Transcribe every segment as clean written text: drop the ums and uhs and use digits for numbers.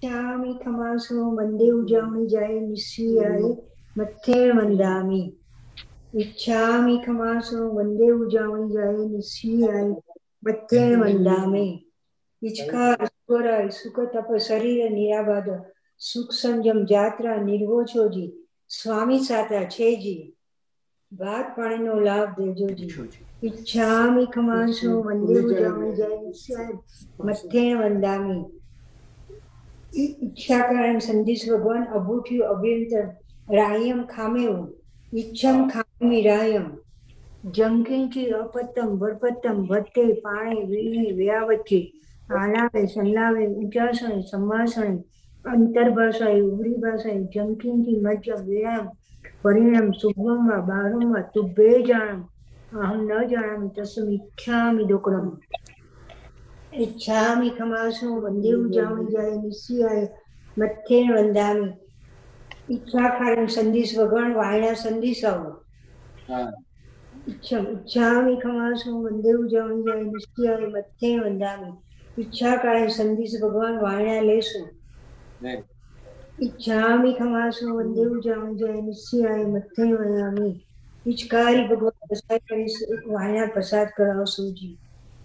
इच्छामि खमासो वंदे उजामि जाय निस्सियाय मत्थे वंदामि। इच्छामि खमासो वंदे उजामि जाय निस्सियाय मत्थे वंदामि। इचका ईश्वरा सुख तप शरीर निराबाद सुख संयम जात्रा निर्वोचो जी स्वामी साता छे जी भात पाणी नो लाभ देजो जी। इच्छामि खमासो वंदे उजामि जाय निस्सियाय मत्थे वंदामि। इच्छा कारण संदेश भगवान अभूठ्यु अभ्यंतर रायम खामेव इच्छम खामी रायम जंकिंची अपत्तम वरपत्तम भत्ते पाणे वीणे व्यावच्चे आलावे सल्लावे उच्चासणे संभाषणे अंतर्भाषाए उग्री भाषाए जंकिंची मध्यम विराम परिणाम शुभम वा बारम वा तुभ्ये जानम अहम न जानामि तस्मै इच्छामि दुक्कडम। इच्छामि खमासो वंदे उजामि जाय निस्सियाय मत्थे वंदामि। इच्छा कारण संदेश भगवान वायना संदेशाओ इच्छामि खमासो वंदे उजामि जाय निस्सियाय मत्थे वंदामि। इच्छा कारण संदेश भगवान वायना लेसो इच्छामि खमासो वंदे उजामि जाय निस्सियाय मत्थे वंदामि। इच्छकारी भगवान प्रसाद करे वायना प्रसाद कराओ सूजी।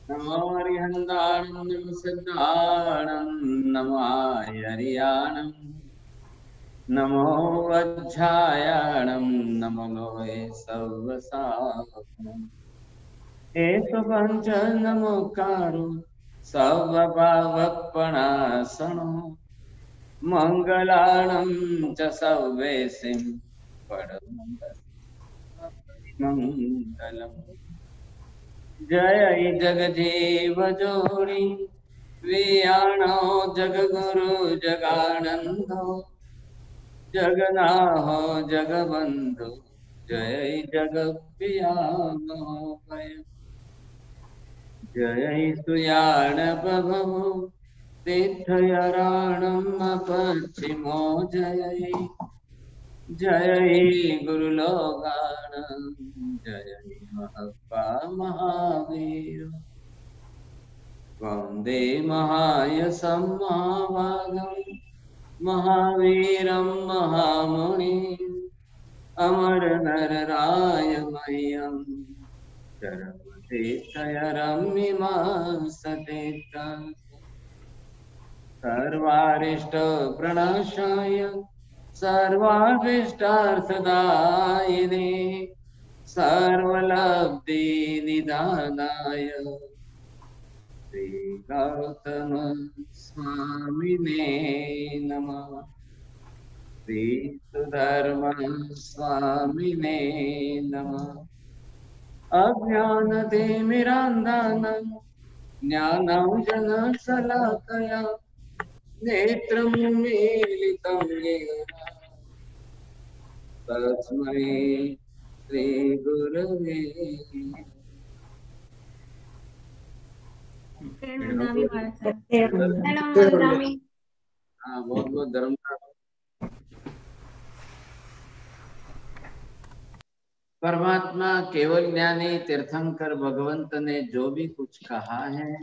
नमो हरिहंदाणं नमो सिद्धाणं नमो हरियाणं नमो वज्झायाणं नमो लोहे सर्वसात्मं एक पंच नमो कारो सर्वभावपणासनो मंगलाणं च सर्वेसिं परमंगलम्। जय जगजीव जोड़ी वियाणो जगगुरु जगानंदो जगनाहो जगबंधु जय जगपियानो भय। जय सुयाण प्रभु तीर्थयाराणम पश्चिमो जय जय गुरुलोगान जय महप्पा महावीर वंदे महायसं महाभागं महावीरं महामुनिम् अमर नरराय मह्यं शरणतीर्थयरम्यमासते सर्वारिष्ट प्रणाशाय सर्वाभीष्टार्थदायिने सर्वलब्धि निधानाय श्री गौतम स्वामिने नमः। श्री सुधर्म स्वामिने नमः। अज्ञानतिमिरान्धानां ज्ञानाञ्जनशलाकया नेत्रं मीलितं येन तस्मै श्रीगुरवे बहुत बहुत धर्म। परमात्मा केवल ज्ञानी तीर्थंकर भगवंत ने जो भी कुछ कहा है,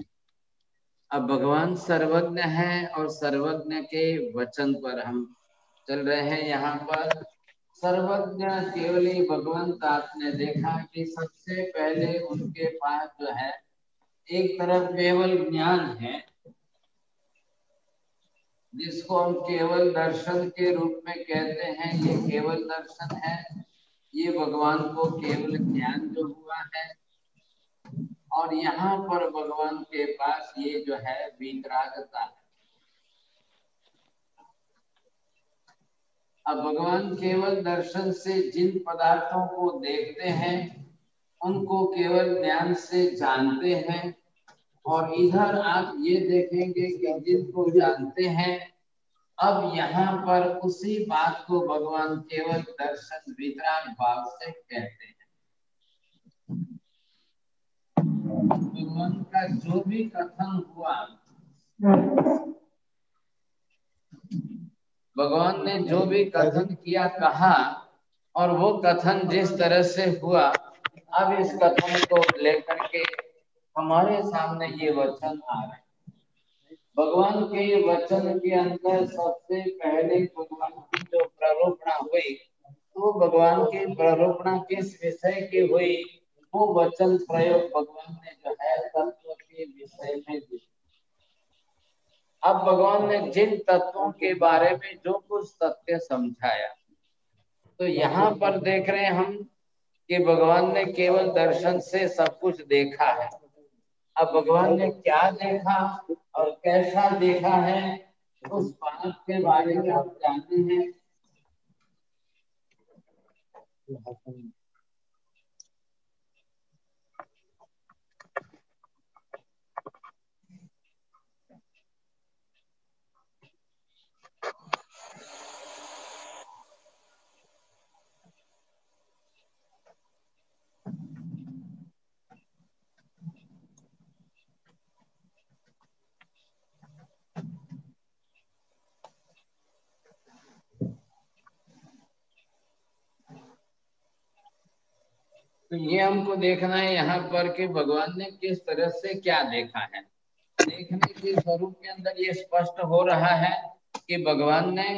अब भगवान सर्वज्ञ है और सर्वज्ञ के वचन पर हम चल रहे हैं। यहाँ पर सर्वज्ञ केवली भगवंत आपने देखा कि सबसे पहले उनके पास जो है एक तरफ केवल ज्ञान है जिसको हम केवल दर्शन के रूप में कहते हैं। ये केवल दर्शन है, ये भगवान को केवल ज्ञान जो हुआ है। और यहाँ पर भगवान के पास ये जो है वीतरागता है। अब भगवान केवल दर्शन से जिन पदार्थों को देखते हैं उनको केवल ज्ञान से जानते हैं, और इधर आप ये देखेंगे कि जिनको जानते हैं अब यहाँ पर उसी बात को भगवान केवल दर्शन वितराग भाव से कहते हैं। भगवान का जो भी कथन हुआ, भगवान ने जो भी कथन किया कहा, और वो कथन जिस तरह से हुआ, अब इस कथन को लेकर के हमारे सामने ये वचन आ रहे हैं। भगवान के वचन के अंदर सबसे पहले भगवान की जो प्रारूपणा हुई, तो भगवान की प्रारूपणा किस विषय की हुई, वो वचन प्रयोग भगवान ने जो है तत्व के विषय में दी। अब भगवान ने जिन तत्वों के बारे में जो कुछ सत्य समझाया, तो यहाँ पर देख रहे हैं हम कि भगवान ने केवल दर्शन से सब कुछ देखा है। अब भगवान ने क्या देखा और कैसा देखा है, उस बात के बारे में हम जानते हैं। तो ये हमको देखना है यहाँ पर कि भगवान ने किस तरह से क्या देखा है। देखने के स्वरूप के अंदर ये स्पष्ट हो रहा है कि भगवान ने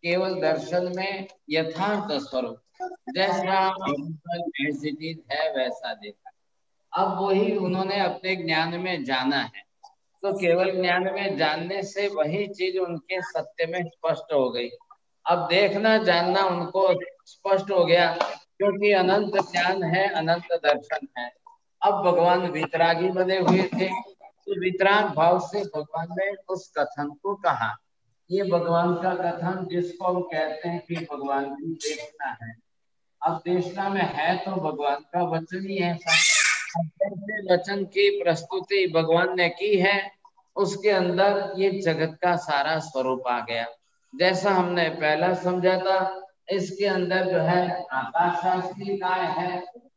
केवल दर्शन में यथार्थ स्वरूप जैसा है वैसा देखा। अब वही उन्होंने अपने ज्ञान में जाना है, तो केवल ज्ञान में जानने से वही चीज उनके सत्य में स्पष्ट हो गई। अब देखना जानना उनको स्पष्ट हो गया, क्योंकि अनंत ज्ञान है, अनंत दर्शन है। अब भगवान वितरागी बने हुए थे, तो वितराग भाव से भगवान ने उस कथन को कहा। ये भगवान का कथन जिसको हम कहते हैं कि भगवान की देशना है। अब देशना में है तो भगवान का वचन ही है। जैसे वचन की प्रस्तुति भगवान ने की है, उसके अंदर ये जगत का सारा स्वरूप आ गया। जैसा हमने पहला समझा था, इसके अंदर जो है आकाशास्त्री काय है,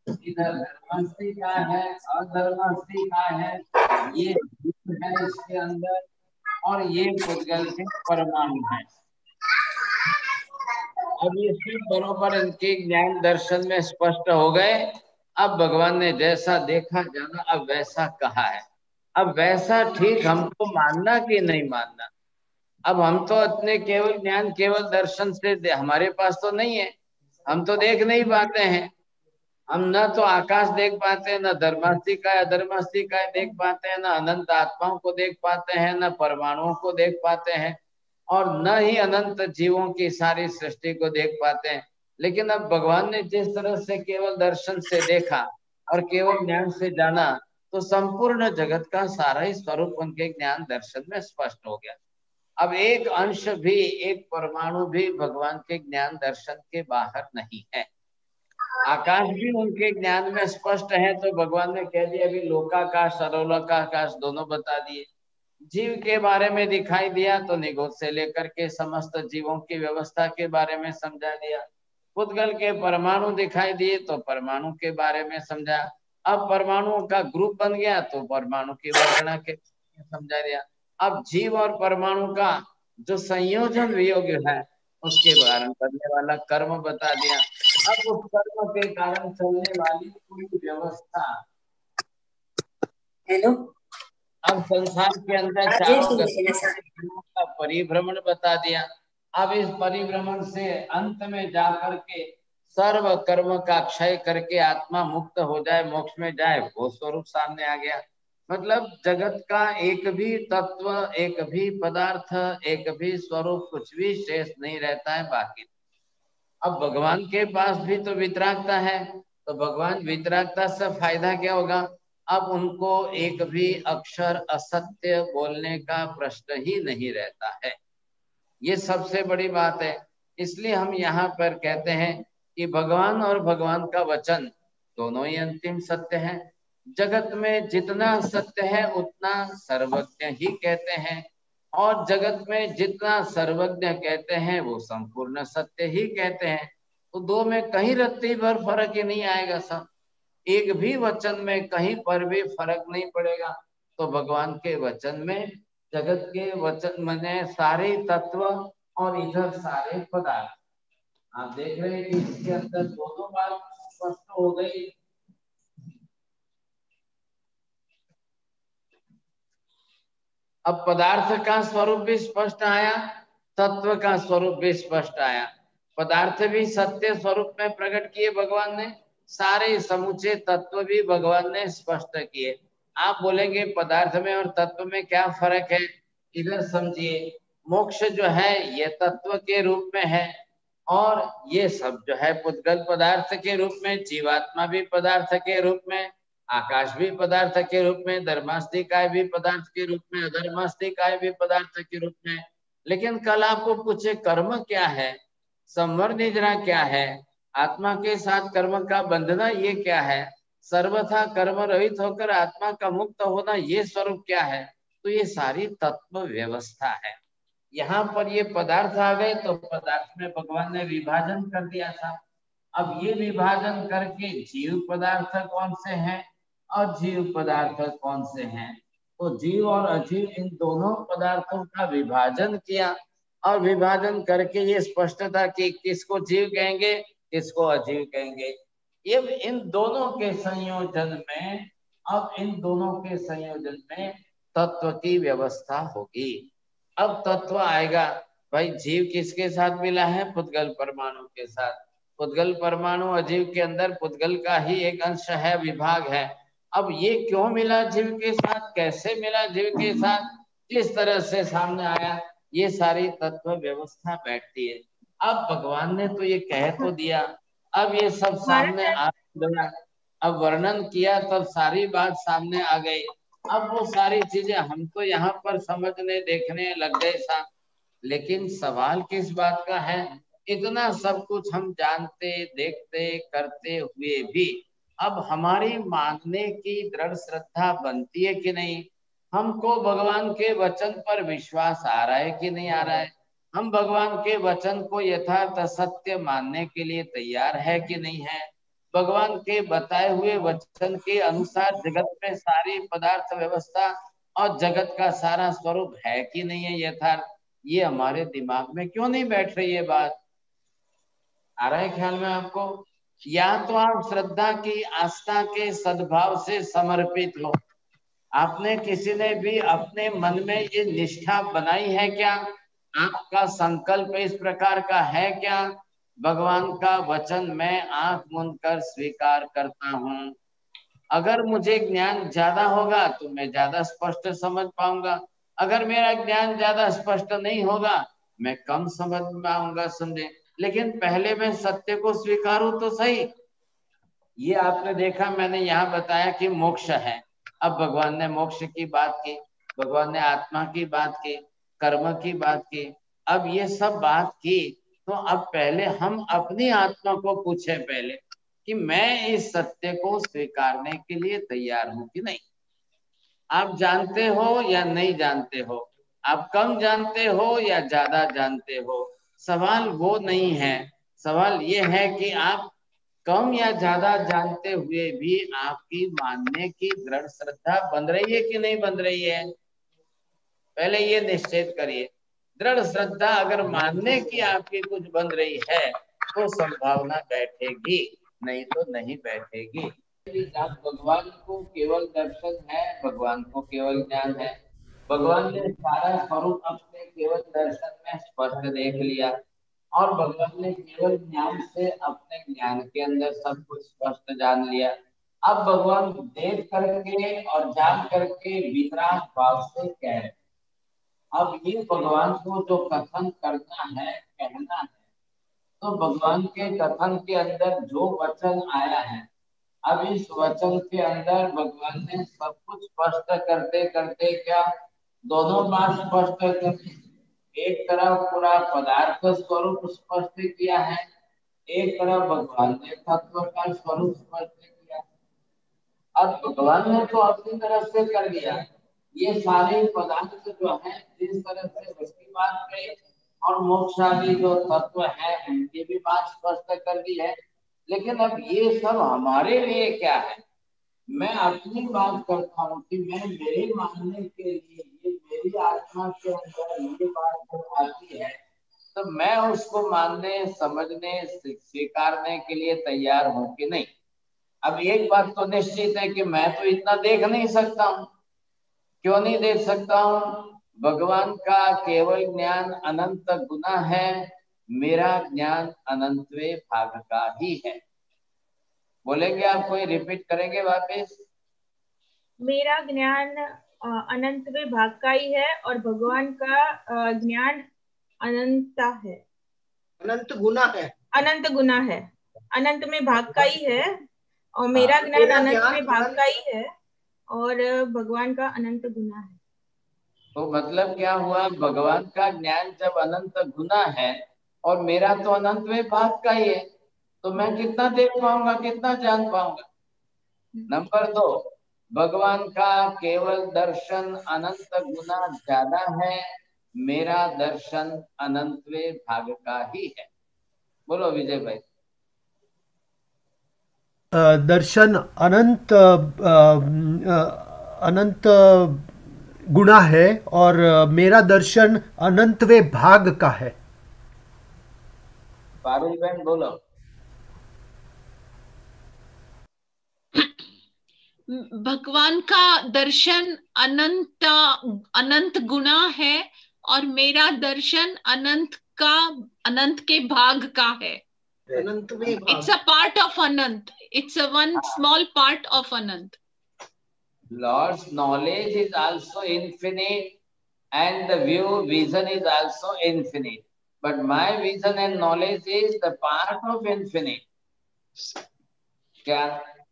इधर धर्मास्त्री काय है, अधर्मास्त्री काय है, ये जीव है इसके अंदर, और ये पुद्गल के परमाणु है। अब ये सब बरोबर इनके ज्ञान दर्शन में स्पष्ट हो गए। अब भगवान ने जैसा देखा जाना, अब वैसा कहा है। अब वैसा ठीक हमको मानना कि नहीं मानना। अब हम तो अपने केवल ज्ञान केवल दर्शन से हमारे पास तो नहीं है, हम तो देख नहीं पाते हैं। हम न तो आकाश देख पाते हैं, न धर्मास्ती का अधर्मास्ती का देख पाते हैं, न अनंत आत्माओं को देख पाते हैं, न परमाणुओं को देख पाते हैं, और न ही अनंत जीवों की सारी सृष्टि को देख पाते हैं। लेकिन अब भगवान ने जिस तरह से केवल दर्शन से देखा और केवल ज्ञान से जाना, तो संपूर्ण जगत का सारा ही स्वरूप उनके ज्ञान दर्शन में स्पष्ट हो गया। अब एक अंश भी, एक परमाणु भी भगवान के ज्ञान दर्शन के बाहर नहीं है। आकाश भी उनके ज्ञान में स्पष्ट है, तो भगवान ने कह दिया अभी लोकाकाश सरोलोकाकाश दोनों बता दिए। जीव के बारे में दिखाई दिया तो निगोद से लेकर के समस्त जीवों की व्यवस्था के बारे में समझा दिया। पुद्गल के परमाणु दिखाई दिए तो परमाणु के बारे में समझा। अब परमाणुओं का ग्रुप बन गया तो परमाणु की वर्गणा के समझा दिया। अब जीव और परमाणु का जो संयोजन वियोग है, उसके बारे में करने वाला कर्म बता दिया। अब उस कर्म के कारण चलने वाली पूरी व्यवस्था, हेलो, अब संसार के अंदर जय चारों श्री कृष्ण। गतियों का परिभ्रमण बता दिया। अब इस परिभ्रमण से अंत में जाकर के सर्व कर्म का क्षय करके आत्मा मुक्त हो जाए, मोक्ष में जाए, वो स्वरूप सामने आ गया। मतलब जगत का एक भी तत्व, एक भी पदार्थ, एक भी स्वरूप, कुछ भी शेष नहीं रहता है बाकी। अब भगवान के पास भी तो वितरागता है, तो भगवान वितरागता से फायदा क्या होगा। अब उनको एक भी अक्षर असत्य बोलने का प्रश्न ही नहीं रहता है। ये सबसे बड़ी बात है। इसलिए हम यहाँ पर कहते हैं कि भगवान और भगवान का वचन दोनों ही अंतिम सत्य है। जगत में जितना सत्य है उतना सर्वज्ञ ही कहते हैं, और जगत में जितना सर्वज्ञ कहते हैं वो संपूर्ण सत्य ही कहते हैं। तो दो में कहीं रत्ती भर फर्क ही नहीं आएगा। सब एक भी वचन में कहीं पर भी फर्क नहीं पड़ेगा। तो भगवान के वचन में जगत के वचन में सारे तत्व और इधर सारे पदार्थ, आप देख रहे हैं कि इसके अंदर दोनों बात स्पष्ट हो गई। अब पदार्थ का स्वरूप भी स्पष्ट आया, तत्व का स्वरूप भी स्पष्ट आया। पदार्थ भी सत्य स्वरूप में प्रकट किए भगवान ने, सारे समूचे तत्व भी भगवान ने स्पष्ट किए। आप बोलेंगे पदार्थ में और तत्व में क्या फर्क है? इधर समझिए, मोक्ष जो है ये तत्व के रूप में है, और ये सब जो है पुद्गल पदार्थ के रूप में, जीवात्मा भी पदार्थ के रूप में, आकाश भी पदार्थ के रूप में, धर्मास्तिकाय भी पदार्थ के रूप में, अधर्मास्तिकाय भी पदार्थ के रूप में। लेकिन कल आपको पूछे कर्म क्या है, संवर निद्रा क्या है, आत्मा के साथ कर्म का बंधना ये क्या है, सर्वथा कर्म रहित होकर आत्मा का मुक्त होना ये स्वरूप क्या है, तो ये सारी तत्व व्यवस्था है। यहाँ पर ये पदार्थ आ गए तो पदार्थ में भगवान ने विभाजन कर दिया था। अब ये विभाजन करके जीव पदार्थ कौन से हैं, अजीव पदार्थ कौन से हैं, तो जीव और अजीव इन दोनों पदार्थों का विभाजन किया, और विभाजन करके ये स्पष्टता कि किसको जीव कहेंगे, किसको अजीव कहेंगे। ये इन दोनों के संयोजन में, अब इन दोनों के संयोजन में तत्व की व्यवस्था होगी। अब तत्व आएगा, भाई जीव किसके साथ मिला है, पुद्गल परमाणु के साथ। पुद्गल परमाणु अजीव के अंदर पुद्गल का ही एक अंश है, विभाग है। अब ये क्यों मिला जीव के साथ, कैसे मिला जीव के साथ, किस तरह से सामने आया, ये सारी तत्व व्यवस्था बैठती है। अब भगवान ने तो ये कह तो दिया, अब ये सब सामने आ गया, अब वर्णन किया तब सारी बात सामने आ गई। अब वो सारी चीजें हम तो यहाँ पर समझने देखने लग गए साहब, लेकिन सवाल किस बात का है, इतना सब कुछ हम जानते देखते करते हुए भी अब हमारी मानने की दृढ़ श्रद्धा बनती है कि नहीं, हमको भगवान के वचन पर विश्वास आ रहा है कि नहीं आ रहा है, हम भगवान के वचन को यथार्थ सत्य मानने के लिए तैयार है कि नहीं है, भगवान के बताए हुए वचन के अनुसार जगत में सारी पदार्थ व्यवस्था और जगत का सारा स्वरूप है कि नहीं है यथार्थ, ये हमारे दिमाग में क्यों नहीं बैठ रही है बात? आ रहा है ख्याल में आपको? या तो आप श्रद्धा की आस्था के सद्भाव से समर्पित हो, आपने किसी ने भी अपने मन में ये निष्ठा बनाई है क्या, आपका संकल्प इस प्रकार का है क्या, भगवान का वचन मैं आंख मूंद कर स्वीकार करता हूँ, अगर मुझे ज्ञान ज्यादा होगा तो मैं ज्यादा स्पष्ट समझ पाऊंगा, अगर मेरा ज्ञान ज्यादा स्पष्ट नहीं होगा मैं कम समझ पाऊंगा समझे, लेकिन पहले मैं सत्य को स्वीकारूं तो सही। ये आपने देखा, मैंने यहाँ बताया कि मोक्ष है, अब भगवान ने मोक्ष की बात की, भगवान ने आत्मा की बात की, कर्म की बात की, अब ये सब बात की, तो अब पहले हम अपनी आत्मा को पूछे पहले कि मैं इस सत्य को स्वीकारने के लिए तैयार हूं कि नहीं। आप जानते हो या नहीं जानते हो, आप कम जानते हो या ज्यादा जानते हो, सवाल वो नहीं है, सवाल ये है कि आप कम या ज्यादा जानते हुए भी आपकी मानने की दृढ़ श्रद्धा बन रही है कि नहीं बन रही है, पहले ये निश्चित करिए। दृढ़ श्रद्धा अगर मानने की आपकी कुछ बन रही है तो संभावना बैठेगी, नहीं तो नहीं बैठेगी। आप भगवान को केवल दर्शन है, भगवान को केवल ज्ञान है, भगवान ने सारा स्वरूप अपने केवल दर्शन में स्पष्ट देख लिया, और भगवान ने केवल ज्ञान से अपने ज्ञान के अंदर सब कुछ स्पष्ट जान लिया। अब भगवान देख करके और जान करके वितराग भाव से कह रहे, अब ये भगवान को जो कथन करना है, कहना है, तो भगवान के कथन के अंदर जो वचन आया है, अब इस वचन के अंदर भगवान ने सब कुछ स्पष्ट करते करते क्या दोनों बात स्पष्ट करते, एक तरफ पूरा पदार्थ स्वरूप स्पष्ट किया है, एक तरफ भगवान ने तत्व का स्वरूप स्पष्ट किया। अब भगवान ने तो अपनी तरफ से कर दिया, ये सारे पदार्थ जो है जिस तरह से उसकी बात कही, और मोक्षादि जो तत्व है उनकी भी बात स्पष्ट कर दी है, लेकिन अब ये सब हमारे लिए क्या है, मैं अपनी बात करता हूँ कि मैं मेरे मानने के लिए, ये मेरी आत्मा के अंदर ये बात जो आती है तो मैं उसको मानने समझने स्वीकारने के लिए तैयार हूँ कि नहीं। अब एक बात तो निश्चित है कि मैं तो इतना देख नहीं सकता हूँ, क्यों नहीं देख सकता हूँ? भगवान का केवल ज्ञान अनंत गुना है, मेरा ज्ञान अनंतवे भाग का ही है। बोलेंगे आप? कोई रिपीट करेंगे वापस? मेरा ज्ञान अनंतवे भाग का ही है और भगवान का ज्ञान अनंत है, अनंत गुना है, अनंत गुना है, अनंत में भाग का ही है और मेरा ज्ञान मेरा अनंत ज्ञान में भाग का ही है और भगवान का अनंत गुना है। तो मतलब क्या हुआ? भगवान का ज्ञान जब अनंत गुना है और मेरा तो अनंतवे भाग का ही है, तो मैं कितना देख पाऊंगा, कितना जान पाऊंगा? नंबर 2, भगवान का केवल दर्शन अनंत गुना ज्यादा है, मेरा दर्शन अनंतवे भाग का ही है। बोलो विजय भाई। दर्शन अनंत अनंत गुना है और मेरा दर्शन अनंतवे भाग का है। पारुल बहन बोलो। भगवान का दर्शन अनंत गुना है और मेरा दर्शन अनंत के भाग का है। अनंत में भाग। It's a part of Anant. It's a one small part of Anant. Lord's knowledge is also infinite and the vision is also infinite. But my vision and knowledge is the part of infinite. क्या?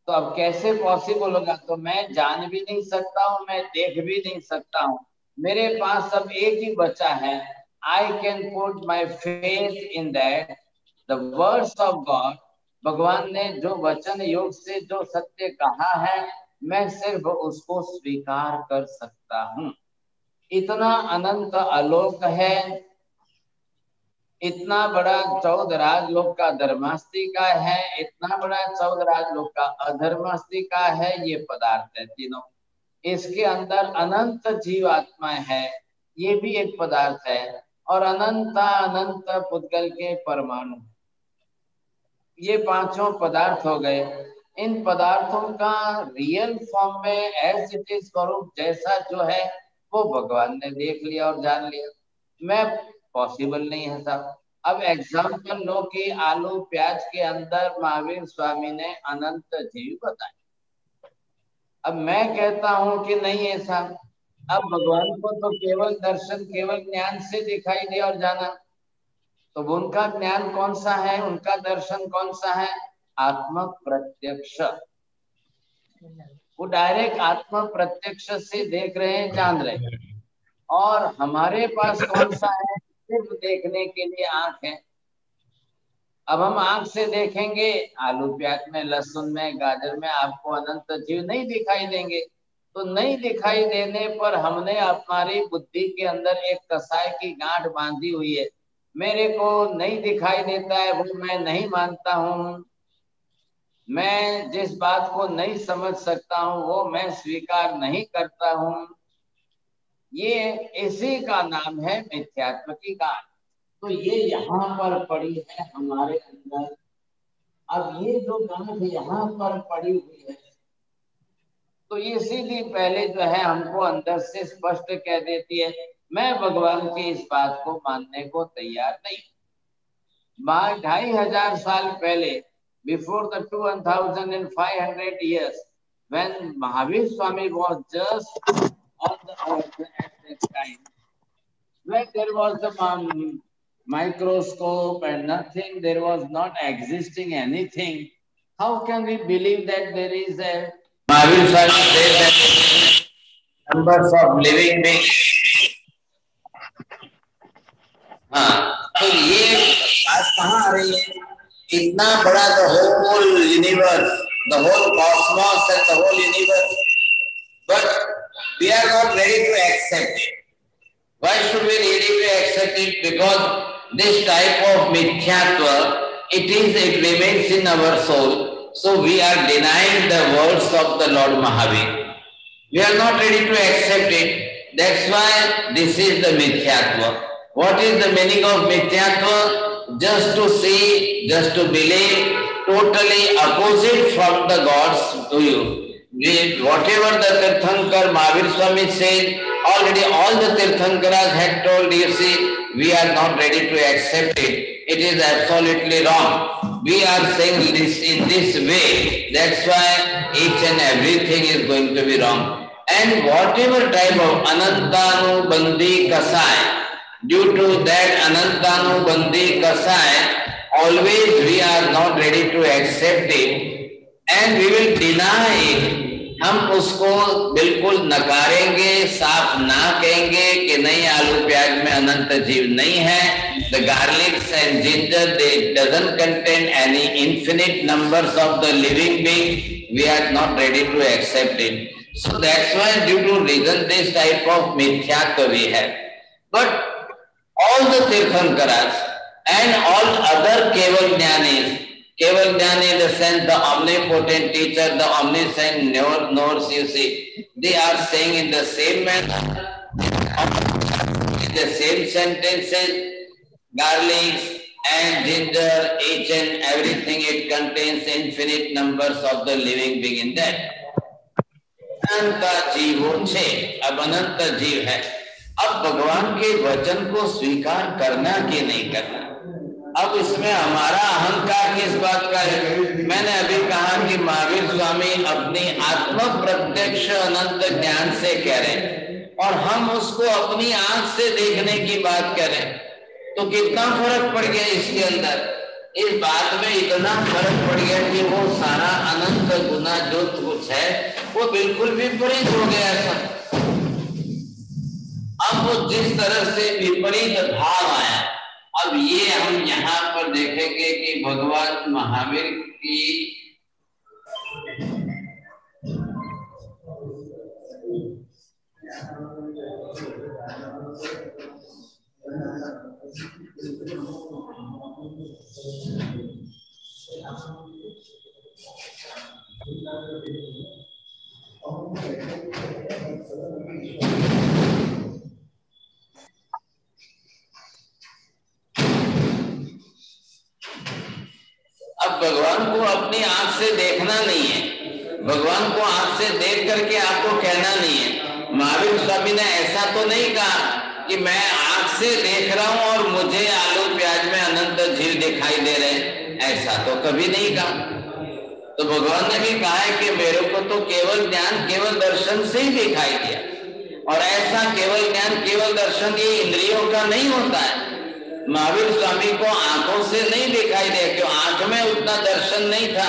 तो अब कैसे possible होगा? तो मैं जान भी नहीं सकता हूँ, मैं देख भी नहीं सकता हूँ, मेरे पास अब एक ही बचा है। I can put my faith in that the words of God. भगवान ने जो वचन योग से जो सत्य कहा है, मैं सिर्फ उसको स्वीकार कर सकता हूँ। इतना अनंत आलोक है, इतना बड़ा 14 राजलोक का धर्मास्तिका है, इतना बड़ा 14 राजलोक का अधर्मास्तिका है। ये पदार्थ है तीनों, इसके अंदर अनंत जीवात्माएं है, ये भी एक पदार्थ है, और अनंत अनंत पुद्गल के परमाणु, ये पांचों पदार्थ हो गए। इन पदार्थों का रियल फॉर्म में एज इट इज स्वरूप जैसा जो है वो भगवान ने देख लिया और जान लिया। मैं पॉसिबल नहीं है साहब। अब एग्जाम्पल लो कि आलू प्याज के अंदर महावीर स्वामी ने अनंत जीव बताए। अब मैं कहता हूं कि नहीं ऐसा। अब भगवान को तो केवल दर्शन, केवल ज्ञान से दिखाई दे और जाना, तो उनका ज्ञान कौन सा है, उनका दर्शन कौन सा है? आत्म प्रत्यक्ष। वो डायरेक्ट आत्म प्रत्यक्ष से देख रहे हैं, जान रहे हैं। और हमारे पास कौन सा है? सिर्फ देखने के लिए आंख है। अब हम आंख से देखेंगे, आलू प्याज में, लहसुन में, गाजर में आपको अनंत जीव नहीं दिखाई देंगे। तो नहीं दिखाई देने पर हमने हमारी बुद्धि के अंदर एक कसाई की गांठ बांधी हुई है। मेरे को नहीं दिखाई देता है वो मैं नहीं मानता हूँ, मैं जिस बात को नहीं समझ सकता हूँ वो मैं स्वीकार नहीं करता हूँ। ये इसी का नाम है मिथ्यात्व की गांठ। तो ये यहाँ पर पड़ी है हमारे अंदर। अब ये जो गांठ यहाँ पर पड़ी हुई है, तो ये सीधी पहले जो है हमको अंदर से स्पष्ट कह देती है मैं भगवान की इस बात को मानने को तैयार नहीं। 2500 साल पहले, before the 2500 years, when Mahavir Swami was just on the earth at that time, when there was the microscope and nothing, there was not existing anything. How can we believe that there is a Mahavir Swami said that numbers of living beings? हाँ, तो ये बात कहाँ आ रही है? इतना बड़ा the whole universe, the whole cosmos and the whole universe, but we are not ready to accept it. Why should we ready to accept it? Because this type of mithyatva, it remains in our soul. So we are denying the words of the Lord Mahavir. We are not ready to accept it. That's why this is the mithyatva. What is the meaning of mithyatva? Just to see, just to believe, totally opposite from the gods to you. whatever the Tirthankar Mahavir Swami said, already all the Tirthankaras had told, you see, we are not ready to accept it. It is absolutely wrong. We are saying this in this way. That's why each and everything is going to be wrong. And whatever type of Anantanubandhi Kasai, due to that Anantanubandhi Kasai, always we are not ready to accept it and we will deny it. हम उसको बिल्कुल नकारेंगे, साफ ना कहेंगे कि नहीं, आलू प्याज में अनंत जीव नहीं है. The garlics and ginger, they doesn't contain any infinite numbers of the living being. We are not ready to accept it. So that's why due to reason this type of mithyatva we have. But all the Tirthankaras and all other Keval Jnanis, Keval Jnani in the sense the omnipotent teacher, the omniscient knows, you see, they are saying in the same manner, in the same sentences, garlics and ginger, each and everything, it contains infinite numbers of the living being in that. अनंत जीवों से अब अनंत जीव है. अब भगवान के वचन को स्वीकार करना कि नहीं करना, अब इसमें हमारा अहंकार किस बात का है. मैंने अभी कहा कि महावीर स्वामी अपनी आत्म प्रत्यक्ष अनंत ज्ञान से कह रहे हैं और हम उसको अपनी आंख से देखने की बात करें, तो कितना फर्क पड़ गया इसके अंदर. इस बात में इतना फर्क पड़ गया कि वो सारा अनंत गुना जो कुछ है वो बिल्कुल विपरीत हो गया सब. अब वो जिस तरह से विपरीत भाव आया, अब ये हम यहाँ पर देखेंगे कि भगवान महावीर की अब भगवान को अपनी आंख से देखना नहीं है, भगवान को आंख से देख करके आपको कहना नहीं है. महावीर स्वामी ने ऐसा तो नहीं कहा कि मैं आंख से देख रहा हूं और मुझे आलू प्याज में अनंत जीव दिखाई दे रहे हैं, ऐसा तो कभी नहीं कहा. तो भगवान ने भी कहा है कि मेरे को तो केवल ज्ञान केवल दर्शन से ही दिखाई दिया, और ऐसा केवल ज्ञान केवल दर्शन ये इंद्रियों का नहीं होता है. महावीर स्वामी को आंखों से नहीं दिखाई दिया क्यों, आंख में उतना दर्शन नहीं था.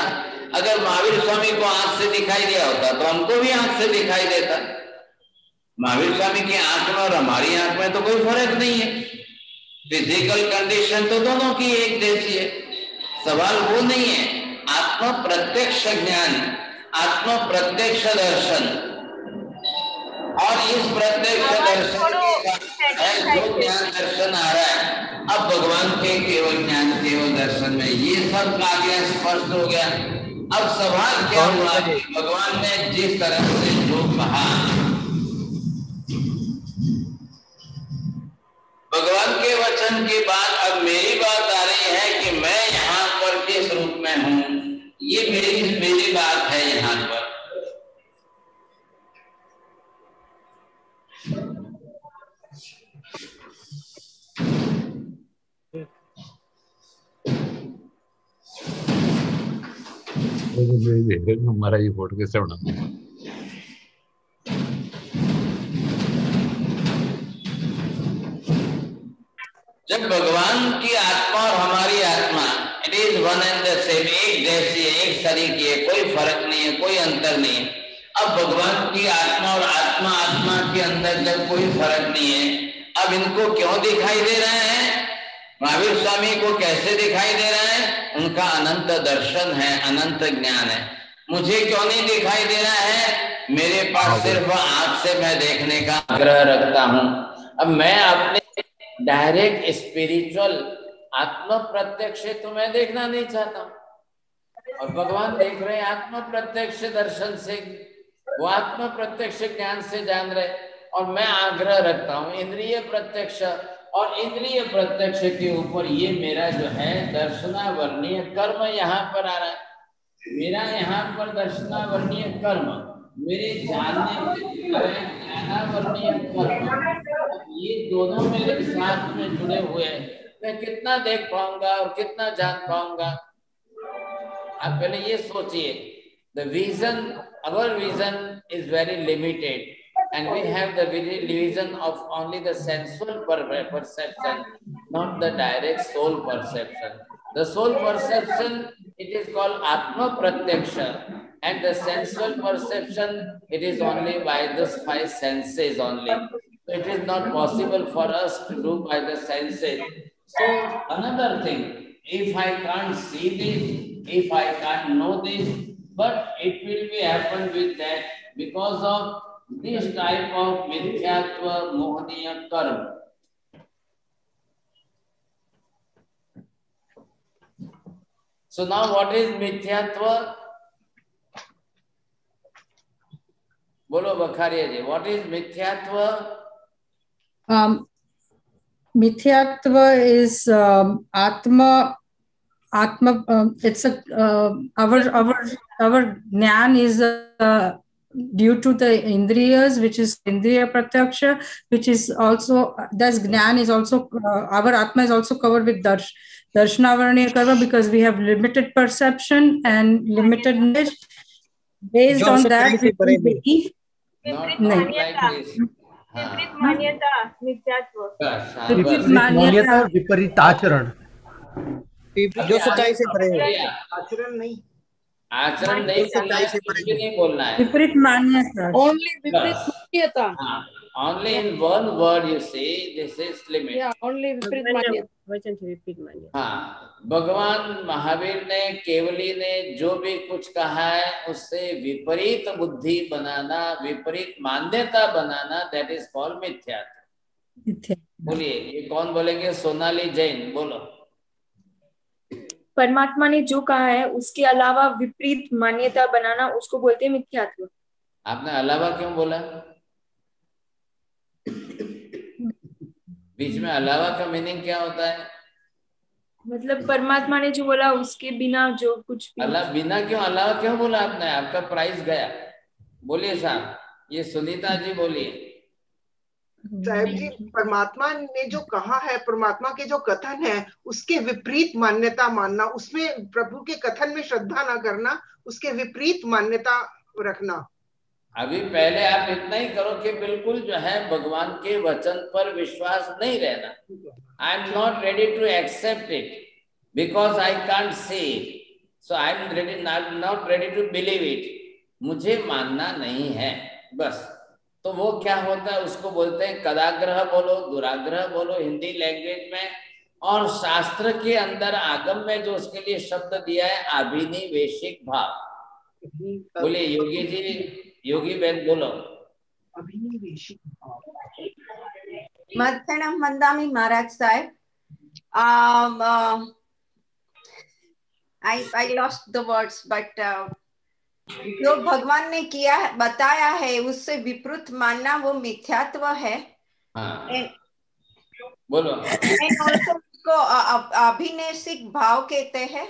अगर महावीर स्वामी को आंख से दिखाई दिया होता तो हमको भी आंख से दिखाई देता. महावीर स्वामी की आंख में और हमारी आंख में तो कोई फर्क नहीं है. फिजिकल कंडीशन तो दोनों की एक जैसी है. सवाल वो नहीं है. आत्म प्रत्यक्ष ज्ञान, आत्म प्रत्यक्ष दर्शन, और इस प्रत्यक्ष दर्शन जो ज्ञान दर्शन आ रहा है, अब भगवान के केवल ज्ञान केवल दर्शन में ये सब आ गया, स्पष्ट हो गया. अब सवाल क्या हुआ कि भगवान ने जिस तरह से जो कहा, भगवान के वचन के बाद अब मेरी बात आ रही है कि मैं यहाँ पर किस रूप में हूँ. ये मेरी बात है यहाँ पर. हमारा ये फोटो कैसे बना. जब भगवान की आत्मा और हमारी आत्मा it is one and the same, एक जैसी है, एक शरीर की है, कोई फर्क नहीं है, कोई अंतर नहीं है. अब भगवान की आत्मा और आत्मा के अंदर जब कोई फर्क नहीं है, अब इनको क्यों दिखाई दे रहे हैं? महावीर स्वामी को कैसे दिखाई दे रहा है? उनका अनंत दर्शन है, अनंत ज्ञान है. मुझे क्यों नहीं दिखाई दे रहा है? मेरे पास सिर्फ आंख से मैं देखने का आग्रह रखता हूं. अब मैं अपने डायरेक्ट स्पिरिचुअल आत्म प्रत्यक्ष तो मैं देखना नहीं चाहता हूं, और भगवान देख रहे हैं आत्म प्रत्यक्ष दर्शन से, वो आत्म प्रत्यक्ष ज्ञान से जान रहे, और मैं आग्रह रखता हूं इंद्रिय प्रत्यक्ष, और इंद्रिय प्रत्यक्ष के ऊपर ये मेरा जो है दर्शनावर्णीय कर्म यहाँ पर आ रहा है. मेरा यहाँ पर दर्शनावर्णीय कर्म मेरे जानने में ज्ञानावर्णीय कर्म, ये दोनों मेरे साथ में जुड़े हुए हैं। मैं कितना देख पाऊंगा और कितना जान पाऊंगा? आप पहले ये सोचिए। The vision, our vision is very limited, and we have the vision of only the sensual perception, not the direct soul perception. The soul perception, it is called Atma Pratyaksha, and the sensual perception, it is only by the five senses only. So it is not possible for us to do by the senses. So another thing, if I can't see this, if I can't know this, but it will be happen with that because of this type of mithyatva mohaniya karma. So now what is mithyatva? Bolo Bakharia ji, what is mithyatva? Mithyatva is Atma. It's a our jnana is due to the indriyas, which is indriya pratyaksha, which is also this jnana is also our Atma is also covered with darshanavaraniya karma, because we have limited perception and limited knowledge. Based on that, we believe. Not like this. विपरीत मान्यता मिथ्यात्व, विपरीत मान्यता और विपरीत आचरण, जो सच्चाई से परे हो, आचरण नहीं, आचरण नहीं करना है, कुछ भी नहीं बोलना है, विपरीत मान्यता, only विपरीत मान्यता. Only in one word you say this is limit. Yeah, only विपरीत मान्यता. वचन से विपरीत मान्यता. हाँ, भगवान महावीर ने, केवली ने जो भी कुछ कहा है उससे विपरीत बुद्धि बनाना, विपरीत मान्यता बनाना, that is called मिथ्यात्व. बोलिए, ये कौन बोलेंगे? सोनाली जैन, बोलो. परमात्मा ने जो कहा है उसके अलावा विपरीत मान्यता बनाना, उसको बोलते हैं मिथ्यात्व. आपने अलावा क्यों बोला? बीच में अलावा का मीनिंग क्या होता है? मतलब परमात्मा ने जो बोला उसके बिना जो कुछ भी. बिना क्यों? अलावा क्यों बोला आपने? आपका प्राइस गया. बोलिए साहब, ये सुनीता जी बोलिए. साहब जी, परमात्मा ने जो कहा है, परमात्मा के जो कथन है उसके विपरीत मान्यता मानना, उसमें प्रभु के कथन में श्रद्धा ना करना, उसके विपरीत मान्यता रखना. अभी पहले आप इतना ही करो कि बिल्कुल जो है भगवान के वचन पर विश्वास नहीं रहना. I am not ready to accept it because I can't see it, so I am not ready to believe it. मुझे मानना नहीं है, बस. तो वो क्या होता है, उसको बोलते हैं कदाग्रह बोलो, दुराग्रह बोलो हिंदी लैंग्वेज में. और शास्त्र के अंदर आगम में जो उसके लिए शब्द दिया है, अभिनिवेशिक भाव. बोलिए योगी जी, योगी बहन बोलो. अभिनिवेशिक भाव. मत्थनम वंदामी महाराज साहब. I lost the words, but जो भगवान ने किया है, बताया है, उससे विपरीत मानना वो मिथ्यात्व है. बोलो. उसको अभिनिवेशिक भाव कहते हैं.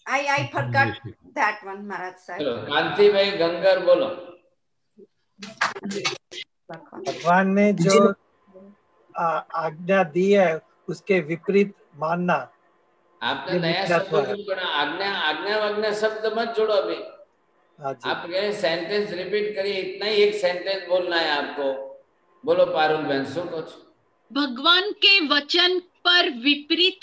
I forgot that one, महाराज साहब. कांति भाई गंगर बोलो. भगवान ने जो आज्ञा दी है उसके विपरीत मानना. आपने नया शब्द क्यों पढ़ा? आज्ञा, आज्ञा वाज्ञा शब्द मत जोड़ो अभी. आप कहे सेंटेंस रिपीट करिए, इतना ही एक सेंटेंस बोलना है आपको. बोलो पारुल बहन, सो कुछ. भगवान के वचन पर विपरीत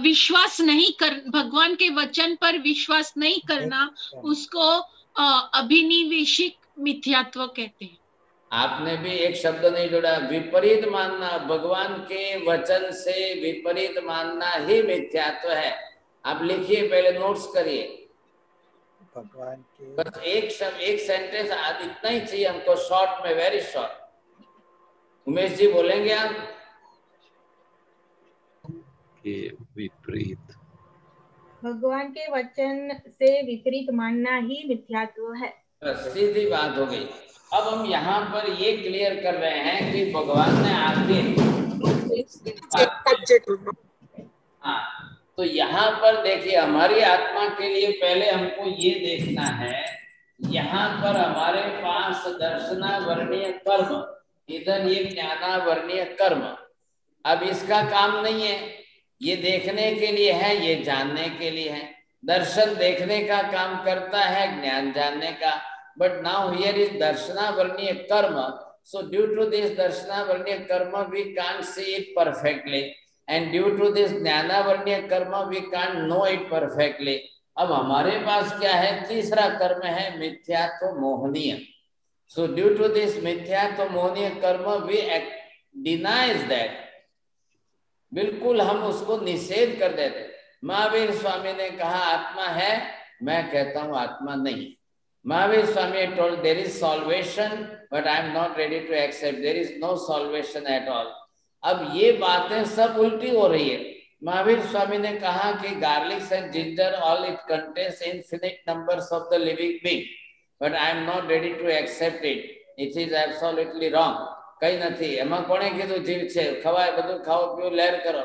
विश्वास नहीं कर, भगवान के वचन पर विश्वास नहीं करना, उसको अभिनिवेशिक मिथ्यात्व कहते हैं. आपने भी एक शब्द नहीं जोड़ा. विपरीत मानना, भगवान के वचन से विपरीत मानना ही मिथ्यात्व है. आप लिखिए, पहले नोट्स करिए. भगवान के बस एक शब्द, एक सेंटेंस, आज इतना ही चाहिए हमको, शॉर्ट में, वेरी शॉर्ट. उमेश जी बोलेंगे आप? के विपरीत, भगवान के वचन से विपरीत मानना ही मिथ्यात्व है. सीधी बात हो गई. अब हम यहाँ पर ये क्लियर कर रहे हैं कि भगवान ने आगे, हाँ, तो तो यहाँ पर देखिए हमारी आत्मा के लिए पहले हमको ये देखना है, यहाँ पर हमारे पास दर्शनावर्णीय कर्म, इधर ये ज्ञानावर्णीय कर्म। अब इसका काम नहीं है, ये देखने के लिए है, ये जानने के लिए है। दर्शन देखने का काम करता है, ज्ञान जानने का। बट नाउ हियर इज दर्शनावर्णीय कर्म, so due to this darshanavarniya karma we can't see it perfectly, and due to this ज्ञानावर्णीय कर्म we can't know it perfectly. अब हमारे पास क्या है, तीसरा कर्म है मिथ्यात्व मोहनीय. So due to this मिथ्यात्व मोहनीय कर्म we denies that, बिल्कुल हम उसको निषेध कर देते. महावीर स्वामी ने कहा आत्मा है, मैं कहता हूं आत्मा नहीं. Mahavir Swami told there is salvation, but I am not ready to accept. There is no salvation at all. अब ये बातें सब उल्टी हो रही है. महावीर स्वामी ने कहा कि garlic and ginger all it contains infinite numbers of the living being, but I am not ready to accept it. It is absolutely wrong. कहीं નથી. એમાં કોણે કીધું જીવ છે? ખવાય બધું ખાઓ પીઓ લહેર કરો.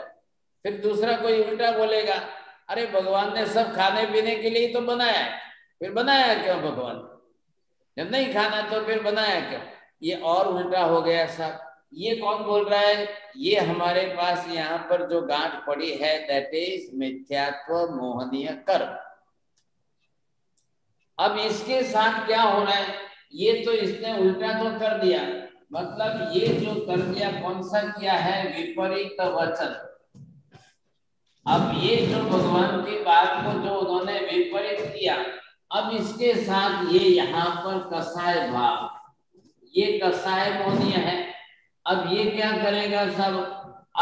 फिर दूसरा कोई उल्टा बोलेगा, अरे भगवान ने सब खाने पीने के लिए तो बनाया है, फिर बनाया क्यों भगवान? जब नहीं खाना तो फिर बनाया क्यों? ये और उल्टा हो गया साहब. ये कौन बोल रहा है? ये हमारे पास यहाँ पर जो गांठ पड़ी है, दैट इज मिथ्यात्व मोहनीय कर्म. अब इसके साथ क्या हो रहा है? ये तो इसने उल्टा तो कर दिया, मतलब ये जो कर दिया कौन सा किया है? विपरीत वचन. अब ये जो भगवान की बात को जो उन्होंने विपरीत किया, अब इसके साथ ये यहाँ पर कसाय भाव, ये कसाय मोहनीय है. अब ये क्या करेगा? सब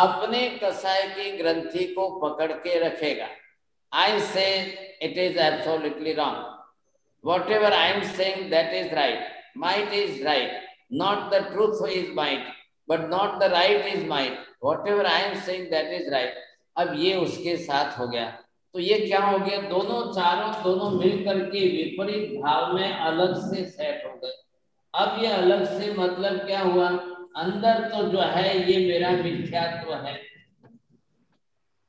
अपने कसाय की ग्रंथि को पकड़ के रखेगा. I say it is absolutely wrong. Whatever I am saying that is right. Might is right. Not the truth is might, but not the right is might. Whatever I am saying that is right. अब ये उसके साथ हो गया. तो ये क्या हो गया? दोनों चारों दोनों मिलकर के विपरीत भाव में अलग से सेट हो गए. अब ये अलग से मतलब क्या हुआ? अंदर तो जो है ये मेरा मिथ्यात्व है.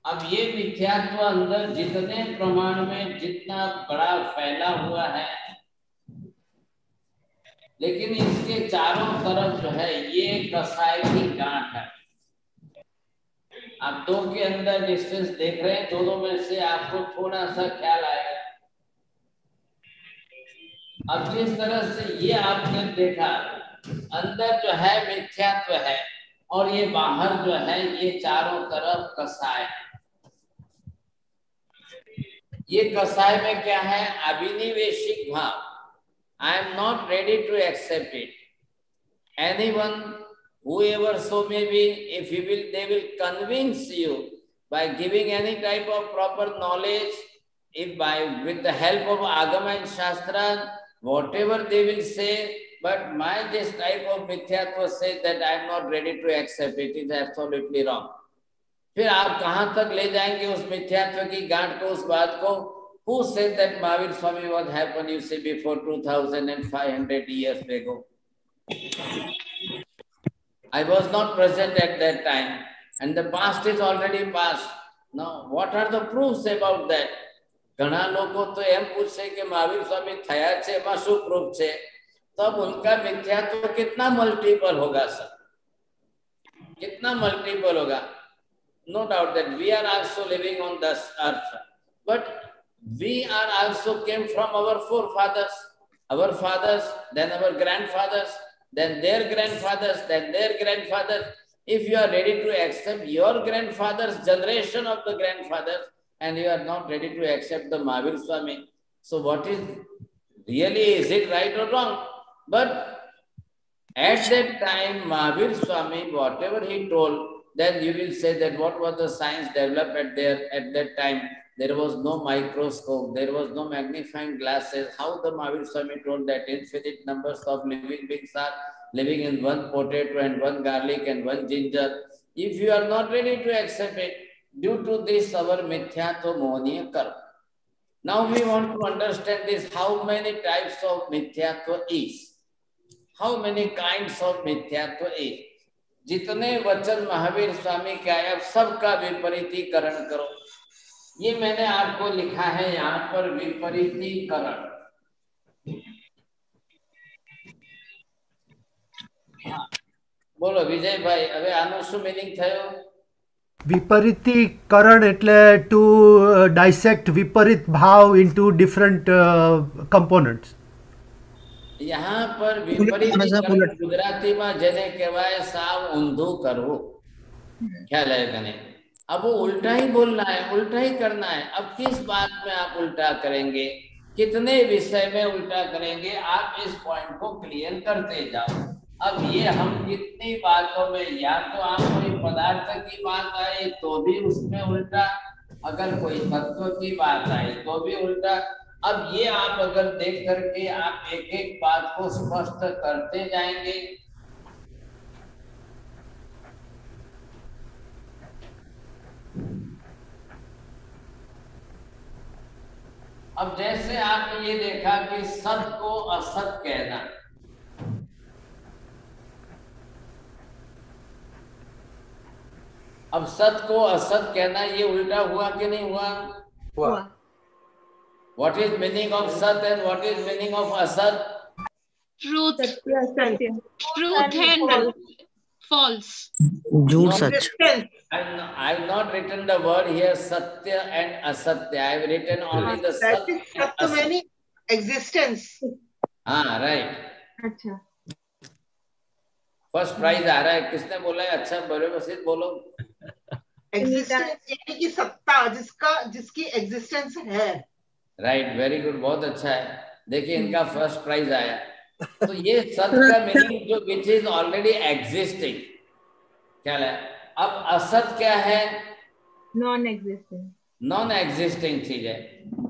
अब ये मिथ्यात्व अंदर जितने प्रमाण में जितना बड़ा फैला हुआ है, लेकिन इसके चारों तरफ जो है ये कसाय की गांठ है. आप दो के अंदर डिस्टेंस देख रहे हैं, दोनों में से आपको थोड़ा सा ख्याल आएगा. अब जिस तरह से ये आपने देखा, अंदर जो है मिथ्यात्व है और ये बाहर जो है ये चारों तरफ कसाय. ये कसाय में क्या है? अभिनिवेशिक भाव. I am not ready to accept it. Anyone, whoever so may be, if he will, they will convince you by giving any type of proper knowledge, if by with the help of Agama and Shastra, whatever they will say, but my this type of मिथ्यात्व says that I am not ready to accept it. It is absolutely wrong. फिर आप कहाँ तक ले जाएंगे उस मिथ्यात्व की गांठ को, उस बात को? Who said that Mahavir Swami what happened, you say, before 2500 years ago? I was not present at that time, and the past is already past. Now, what are the proofs about that? घना लोगों तो M पूछे कि महावीर स्वामी थया छे, एमा शू proof छे? तब उनका मिथ्यात्व कितना मल्टीपल होगा सर? कितना मल्टीपल होगा? No doubt that we are also living on this earth, but we are also came from our forefathers, our fathers, then our grandfathers, then their grandfathers, then their grandfathers. If you are ready to accept your grandfather's generation of the grandfathers, and you are not ready to accept the Mahavir Swami, so what is really, is it right or wrong? But at that time, Mahavir Swami, whatever he told, then you will say that what was the science developed at that time? There was no microscope, there was no magnifying glasses. How the Mahavir Swami told that infinite numbers of living beings are living in one potato and one garlic and one ginger? If you are not ready to accept it, due to this our mithyatva mohaniya karma. Now we want to understand this, how many types of mithyatva is? How many kinds of mithyatva is? जितने वचन महावीर स्वामी के आए, अब सबका विपरीतीकरण करो. ये मैंने आपको लिखा है यहाँ पर विपरीतीकरण। हाँ, બોલો વિજયભાઈ, હવે આનું શું મીનિંગ થયો? વિપરીતીકરણ એટલે ટુ ડાયસેક્ટ વિપરીત ભાવ ઇન્ટુ ડિફરન્ટ કમ્પોનન્ટ્સ. यहाँ पर विपरीतीकरण गुजराती में जेने कहेवाय साव ऊंधू करवू, ख्याल है कने? अब वो उल्टा ही बोलना है, उल्टा ही करना है। अब किस बात में आप उल्टा करेंगे, कितने विषय में उल्टा करेंगे, आप इस पॉइंट को क्लियर करते जाओ। अब ये हम कितनी बातों में, या तो आप कोई पदार्थ की बात आई तो भी उसमें उल्टा, अगर कोई तत्व की बात आई तो भी उल्टा। अब ये आप अगर देख करके आप एक एक बात को स्पष्ट करते जाएंगे। अब जैसे आपने ये देखा कि सत को असत कहना, अब सत को असत कहना ये उल्टा हुआ कि नहीं हुआ? हुआ। What is meaning of sat and what is meaning of asat? Truth. सत्य Truth and false. झूठ सच. I have not written the word here satya and asatya. I have written only the sat and सत्य asat. meaning existence. हाँ, right. अच्छा, first prize आ रहा है। किसने बोला है? अच्छा, बड़े वसीत बोलो। एग्जिस्टेंस यानी कि सत्ता, जिसकी एग्जिस्टेंस है। राइट, वेरी गुड, बहुत अच्छा है। देखिए इनका फर्स्ट प्राइज आया। तो ये सत्य का मीनिंग जो विच इज ऑलरेडी एग्जिस्टिंग, क्या है? अब असत क्या है? Non existing. नॉन एग्जिस्टिंग चीज है,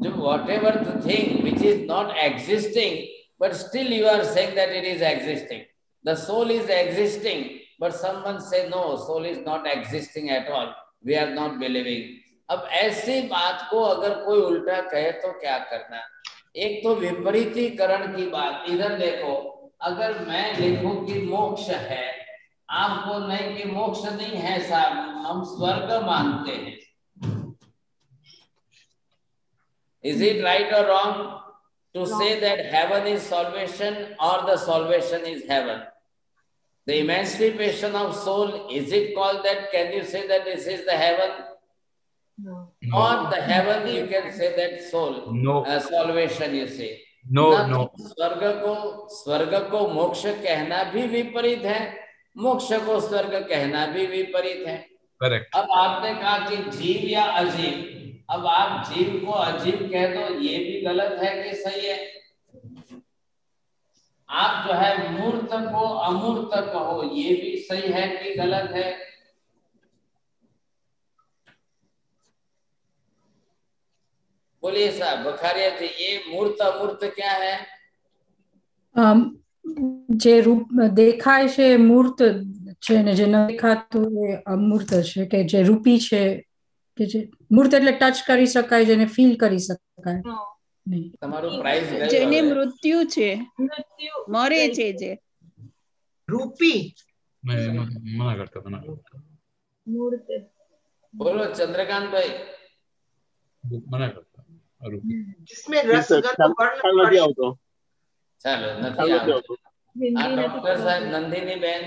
जो whatever the thing which is not existing but still you are saying that it is existing. The soul is existing but someone say no, soul is not existing at all, we are not believing. अब ऐसी बात को अगर कोई उल्टा कहे तो क्या करना? एक तो विपरीतीकरण की बात। इधर देखो, अगर मैं लिखूं कि मोक्ष है, आपको नहीं कि मोक्ष नहीं है साहब, हम स्वर्ग मानते हैं। Is it right or wrong to say that heaven is salvation or the salvation is heaven? The emancipation of soul, is it called that? Can you say that this is the heaven? No. Or the heaven you can say that soul? No. Salvation you say? No, no. स्वर्ग को मोक्ष कहना भी विपरीत है, मोक्ष को स्वर्ग कहना भी विपरीत है। करेक्ट। अब आपने कहा कि जीव या अजीब, अब आप जीव को अजीब कह दो, ये भी गलत है कि सही है? आप जो है मूर्त को अमूर्त कहो, ये भी सही है कि गलत है? बोलिए साहब बखारिया जी, ये मूर्त अमूर्त क्या है? જે રૂપ દેખાય છે મૂર્ત છે ને જે ન દેખાતું એ અમૂર્ત છે, કે જે રૂપી છે, કે જે મૂર્ત એટલે ટચ કરી શકાય, જેને ફીલ કરી શકાય. તમારું પ્રાઇઝ ગયું જેને હવે. મૃત્યુ છે, મરે છે જે रूपी। मना करता था ना। मूर्त। बोलो चंद्रकांत भाई। मना करता जिसमें रस गंध वर्ण નથી આવતો। ચાલો નથી આવતો। આ ડોક્ટર સાહેબ નંદિની બેન,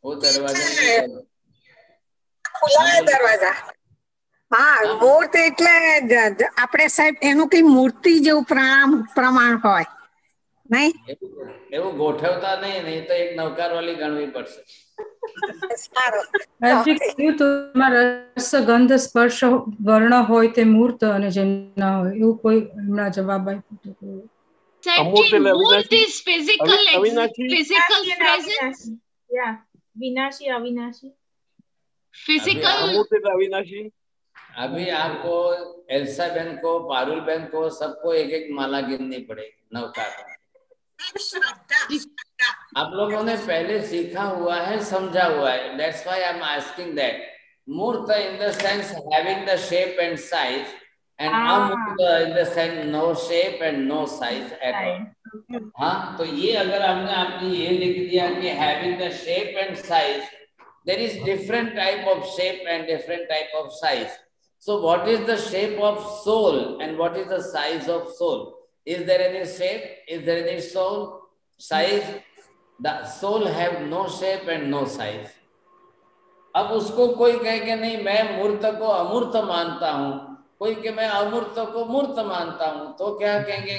वो दरवाजा ખુલ્લા હે દરવાજા। હા, મૂર્ત એટલે આપણે સાહેબ એનું કઈ મૂર્તિ જેવું પ્રમાણ હોય નહીં, એવું ગોઠવતા નહીં, નહીં તો એક નવકાર વાળી ગણવી પડશે। રસ ગંધ સ્પર્શ વર્ણ હોય તે મૂર્ત, અને જે ના હોય એવું કોઈ એમના જવાબ આપ્યો? मूर्त is physical presence. Yeah, विनाशी अविनाशी। Physical। अविनाशी। अभी आपको एल्सा बहन को, पारुल बहन को, सबको एक एक माला गिननी पड़ेगी नवकार। आप लोगों ने पहले सीखा हुआ है, समझा हुआ है। That's why I'm asking that. मूर्त in the sense having the shape and size, and अमूर्त in the sense no shape and no size at all. हाँ, तो ये अगर आपने ये लिख दिया कि having the shape and size, there is different type of shape and different type of size. So what is the shape of soul and what is the size of soul? Is there any shape? Is there any soul? Size? The soul have no shape and no size. अब उसको कोई कहे कि नहीं मैं मूर्त को अमूर्त मानता हूं, कोई कि मैं अमूर्त को मूर्त मानता हूं, तो क्या कहेंगे?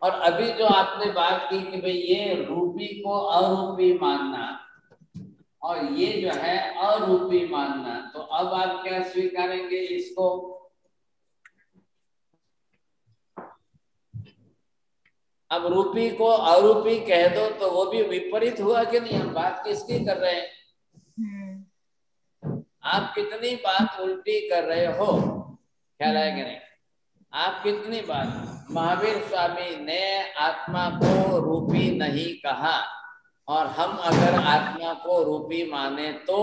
और अभी जो आपने बात की कि भाई ये रूपी को अरूपी मानना और ये जो है अरूपी मानना, तो अब आप क्या स्वीकारेंगे इसको? अब रूपी को अरूपी कह दो तो वो भी विपरीत हुआ कि नहीं? हम बात किसकी कर रहे हैं? आप कितनी बात उल्टी कर रहे हो, ख्याल है कि नहीं? आप कितनी बात, महावीर स्वामी ने आत्मा को रूपी नहीं कहा और हम अगर आत्मा को रूपी माने तो,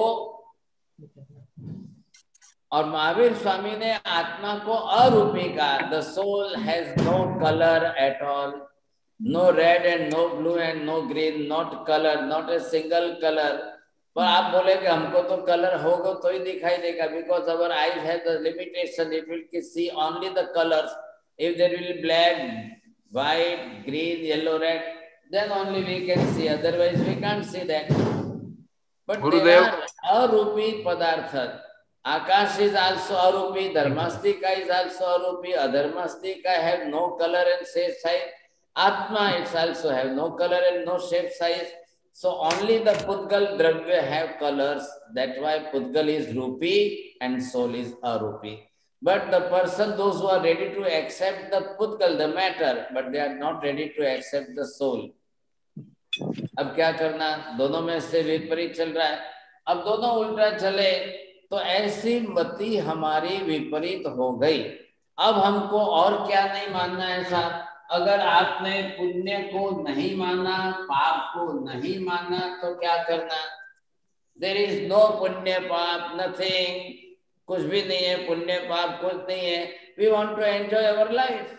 और महावीर स्वामी ने आत्मा को अरूपी कहा, the soul has no colour at all, no red and no blue and no green, not colour, not a single colour. पर आप बोले कि हमको तो कलर होगा तो ही दिखाई देगा, because our eyes have the limitation, it will see only the colours, if there will black, white, green, yellow, red, then only we can see, otherwise we can't see that. But Gurudev, there are arupi padartha. Akash is also arupi, dharmastika is also arupi, adharmastika have no color and shape size, atma it also have no color and no shape size. So only the pudgal dravya have colors, that's why pudgal is rupi and soul is arupi. But the person, those who are ready to accept the pudgal, the matter, but they are not ready to accept the soul. अब क्या करना? दोनों में से विपरीत चल रहा है। अब दोनों उल्टा चले तो ऐसी मति हमारी विपरीत हो गई। अब हमको और क्या नहीं मानना है साहब? अगर आपने पुण्य को नहीं माना, पाप को नहीं माना, तो क्या करना? There is no पुण्य पाप, nothing, कुछ भी नहीं है, पुण्य पाप कुछ नहीं है। We want to enjoy our life.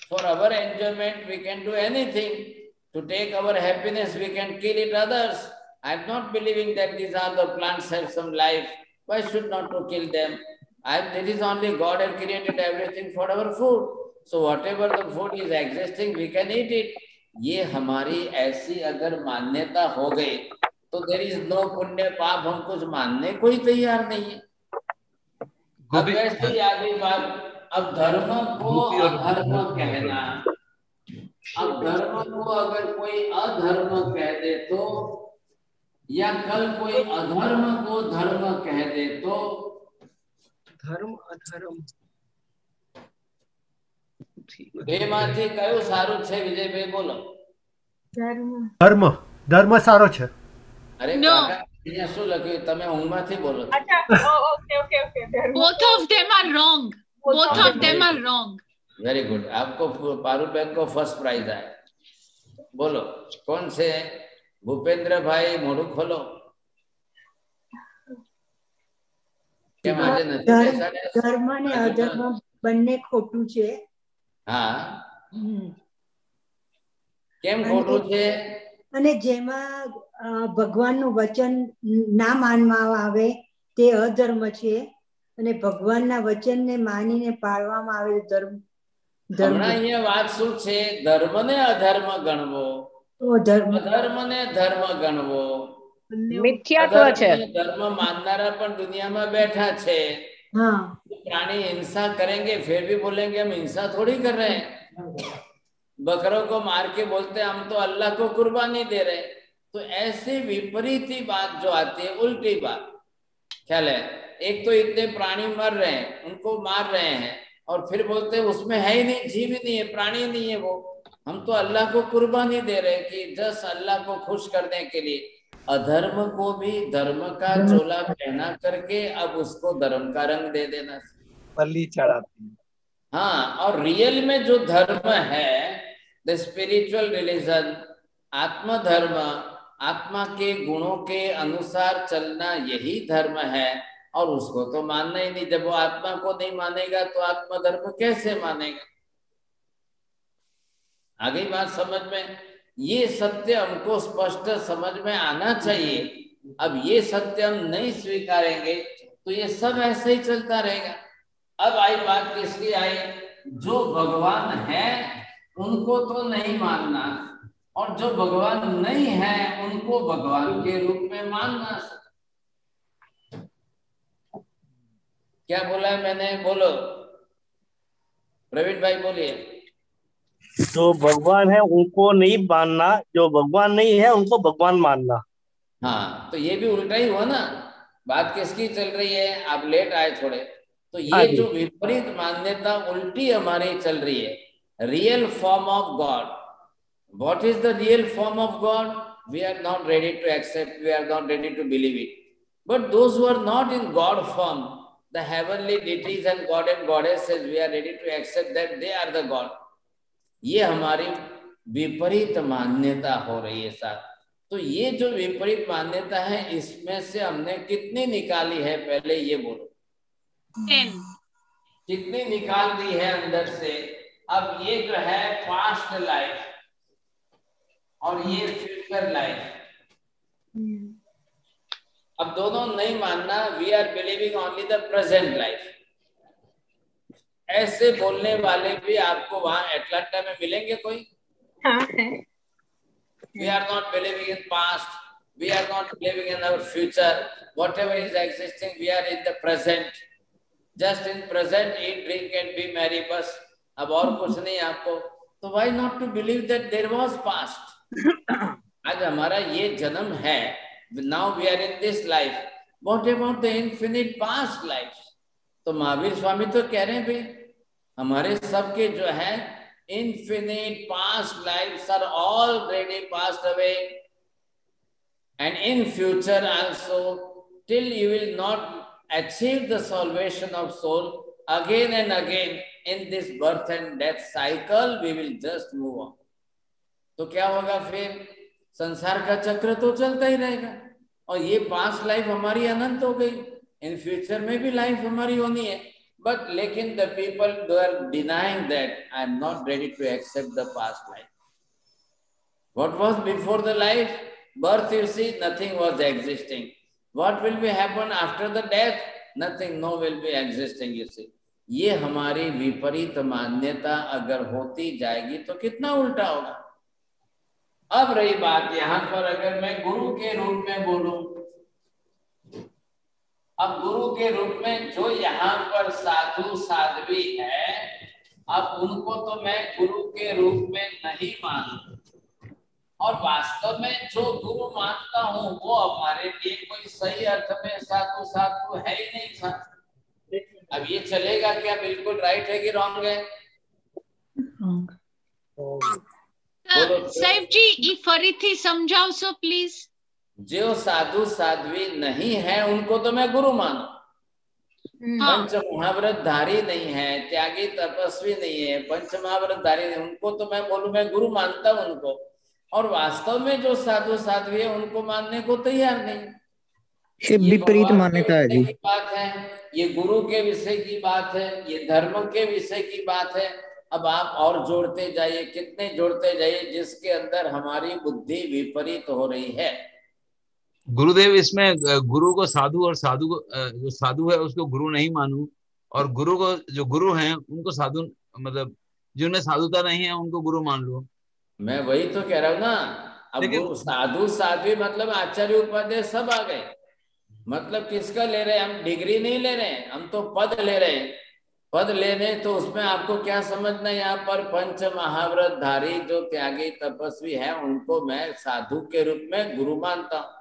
For our enjoyment we can do anything. To take our happiness we can kill it others. I am not believing that these are the plants have some life. Why should not to kill them? It is only God has created everything for our food. So whatever the food is existing, we can eat it. ये हमारी ऐसी अगर मान्यता हो गई तो there is no पुण्य पाप, हम कुछ मानने को ही तैयार नहीं है। अब ऐसे ही आगे बात, अब धर्म को अधर्म कहना, अब धर्म को अगर कोई अधर्म कह दे तो, या कल कोई अधर्म को धर्म कह दे तो, धर्म अधर्म બેમાંથી કયું સારું છે વિજયભાઈ બોલો? ધર્મ ધર્મ સારો છે। અરે કાકા અહીંયા શું લખ્યું? તમે ઊંઘમાંથી બોલો? अच्छा okay okay okay both of them are wrong, both of them are wrong। Very good, आपको पारुल बहन को फर्स्ट प्राइज आया। बोलो कौन से? भूपेंद्र भाई मोड़ू खोलो। કેમ આજે નથી બેસાડ્યા? ધર્મ અને અધર્મ બંને ખોટું છે। હા, કેમ ખોટું છે? અને જેમાં ભગવાનનું વચન ના માનવામાં આવે તે અધર્મ છે, અને ભગવાનના વચનને માનીને પાળવામાં આવે ધર્મ। હમણાં અહીંયા વાત શું છે? ધર્મને અધર્મ ગણવો, અધર્મને ધર્મ ગણવો, મિથ્યાત્વ છે। ધર્મ માનનારા પણ દુનિયામાં બેઠા છે। प्राणी हिंसा करेंगे फिर भी बोलेंगे हम हिंसा थोड़ी कर रहे हैं। बकरों को मार के बोलते हम तो अल्लाह को कुर्बानी दे रहे। तो ऐसी विपरीत ही बात जो आती है, उल्टी बात, ख्याल है? एक तो इतने प्राणी मर रहे हैं, उनको मार रहे हैं और फिर बोलते हैं उसमें है ही नहीं, जीव ही नहीं है, प्राणी नहीं है वो, हम तो अल्लाह को कुर्बानी दे रहे कि जस्ट अल्लाह को खुश करने के लिए। अधर्म को भी धर्म का चोला पहना करके अब उसको धर्म का रंग दे देना, बलि चढ़ाते हैं। हाँ, और रियल में जो धर्म है, द स्पिरिचुअल रिलीजन, आत्म धर्म, आत्मा के गुणों के अनुसार चलना, यही धर्म है। और उसको तो मानना ही नहीं। जब वो आत्मा को नहीं मानेगा तो आत्म धर्म कैसे मानेगा? आगे बात समझ में? ये सत्य हमको स्पष्ट समझ में आना चाहिए। अब ये सत्य हम नहीं स्वीकारेंगे तो ये सब ऐसे ही चलता रहेगा। अब आई बात किसकी आई, जो भगवान है उनको तो नहीं मानना, और जो भगवान नहीं है उनको भगवान के रूप में मानना। क्या बोला है मैंने, बोलो प्रवीण भाई बोलिए। जो भगवान है उनको नहीं मानना, जो भगवान नहीं है उनको भगवान मानना। हाँ, तो ये भी उल्टा ही हुआ ना। बात किसकी चल रही है, आप लेट आए थोड़े, तो हाँ ये जी। जो विपरीत मान्यता उल्टी हमारी चल रही है, real form of God, what is the real form of God, we are not ready to accept, we are not ready to believe it, but those who are not in God form, the heavenly deities and God and goddesses, we are ready to accept that they are the God. ये हमारी विपरीत मान्यता हो रही है साथ। तो ये जो विपरीत मान्यता है इसमें से हमने कितनी निकाली है, पहले ये बोलो। 10 कितनी निकाल दी है अंदर से। अब ये जो है पास्ट लाइफ और ये फ्यूचर लाइफ, अब दोनों नहीं मानना, we are believing only the present life. ऐसे बोलने वाले भी आपको वहां एटलांटा में मिलेंगे कोई? हाँ है। We are not believing in past. We are not believing in our future. Whatever is existing, we are in the present. Just in present, eat, drink, and be merry. बस अब और कुछ नहीं आपको। तो why not to believe that there was past? आज हमारा ये जन्म है. Now we are in this life. What about the infinite past life? तो महावीर स्वामी तो कह रहे हैं भाई, हमारे सबके जो है infinite past lives are already passed away, and in future also, till you will not achieve the salvation of soul, again and again in this birth and death cycle we will just move on. तो क्या होगा फिर, संसार का चक्र तो चलता ही रहेगा, और ये पास्ट लाइफ हमारी अनंत हो गई, इन फ्यूचर में भी लाइफ हमारी होनी है। But लेकिन the people who are denying that, I am not ready to accept the past life. What was before the life? Birth, you see, nothing was existing. What will be happen after the death? Nothing, no will be existing, you see. ये हमारी विपरीत मान्यता अगर होती जाएगी तो कितना उल्टा होगा। अब रही बात यहाँ पर, अगर मैं गुरु के रूप में बोलूं, अब गुरु के रूप में जो यहाँ पर साधु साध्वी है, अब उनको तो मैं गुरु के रूप में नहीं मानूं, और वास्तव में जो गुरु मानता हूँ वो हमारे लिए कोई सही अर्थ में साधु साधु है ही नहीं था। अब ये चलेगा क्या, बिल्कुल राइट है कि रॉन्ग है? સાહેબ જી ઈ ફરીથી સમજાવશો પ્લીઝ। जो साधु साध्वी नहीं है उनको तो मैं गुरु मानू, पंच महाव्रत धारी नहीं है, त्यागी तपस्वी नहीं है, पंच महाव्रत धारी नहीं, उनको तो मैं बोलूं मैं गुरु मानता हूं उनको, और वास्तव में जो साधु साध्वी है उनको मानने को तैयार नहीं। ये विपरीत मान्यता है जी। बात है, ये गुरु के विषय की बात है, ये धर्म के विषय की बात है। अब आप और जोड़ते जाइए, कितने जोड़ते जाइए जिसके अंदर हमारी बुद्धि विपरीत हो रही है। गुरुदेव, इसमें गुरु को साधु और साधु को जो साधु है उसको गुरु नहीं मानूं, और गुरु को जो गुरु हैं उनको साधु, मतलब जिन्हें साधुता नहीं है उनको गुरु मान लो। मैं वही तो कह रहा हूँ ना। अब गुरु साधु साध्वी मतलब आचार्य उपाध्याय सब आ गए। मतलब किसका ले रहे हैं हम? डिग्री नहीं ले रहे हैं हम, तो पद ले रहे हैं। पद लेने तो उसमें आपको क्या समझना, यहाँ पर पंच महाव्रत धारी जो त्यागी तपस्वी है उनको मैं साधु के रूप में गुरु मानता हूँ।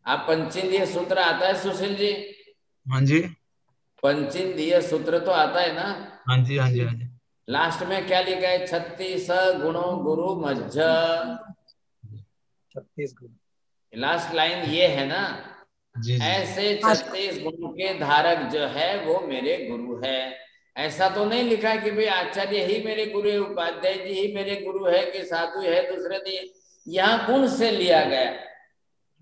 आप पंचेंद्रिय सूत्र आता है सुशील जी? हाँ जी। पंचेंद्रिय सूत्र तो आता है ना? हाँ जी हाँ जी हाँ जी। लास्ट में क्या लिखा है? 36 गुणों गुरु मज्ज। 36 गुण। लास्ट लाइन ये है ना? जी। ऐसे 36 गुणों के धारक जो है वो मेरे गुरु है। ऐसा तो नहीं लिखा है कि भाई आचार्य ही मेरे गुरु है, उपाध्याय जी ही मेरे गुरु है, कि साधु है दूसरे नहीं। यहाँ गुण से लिया गया,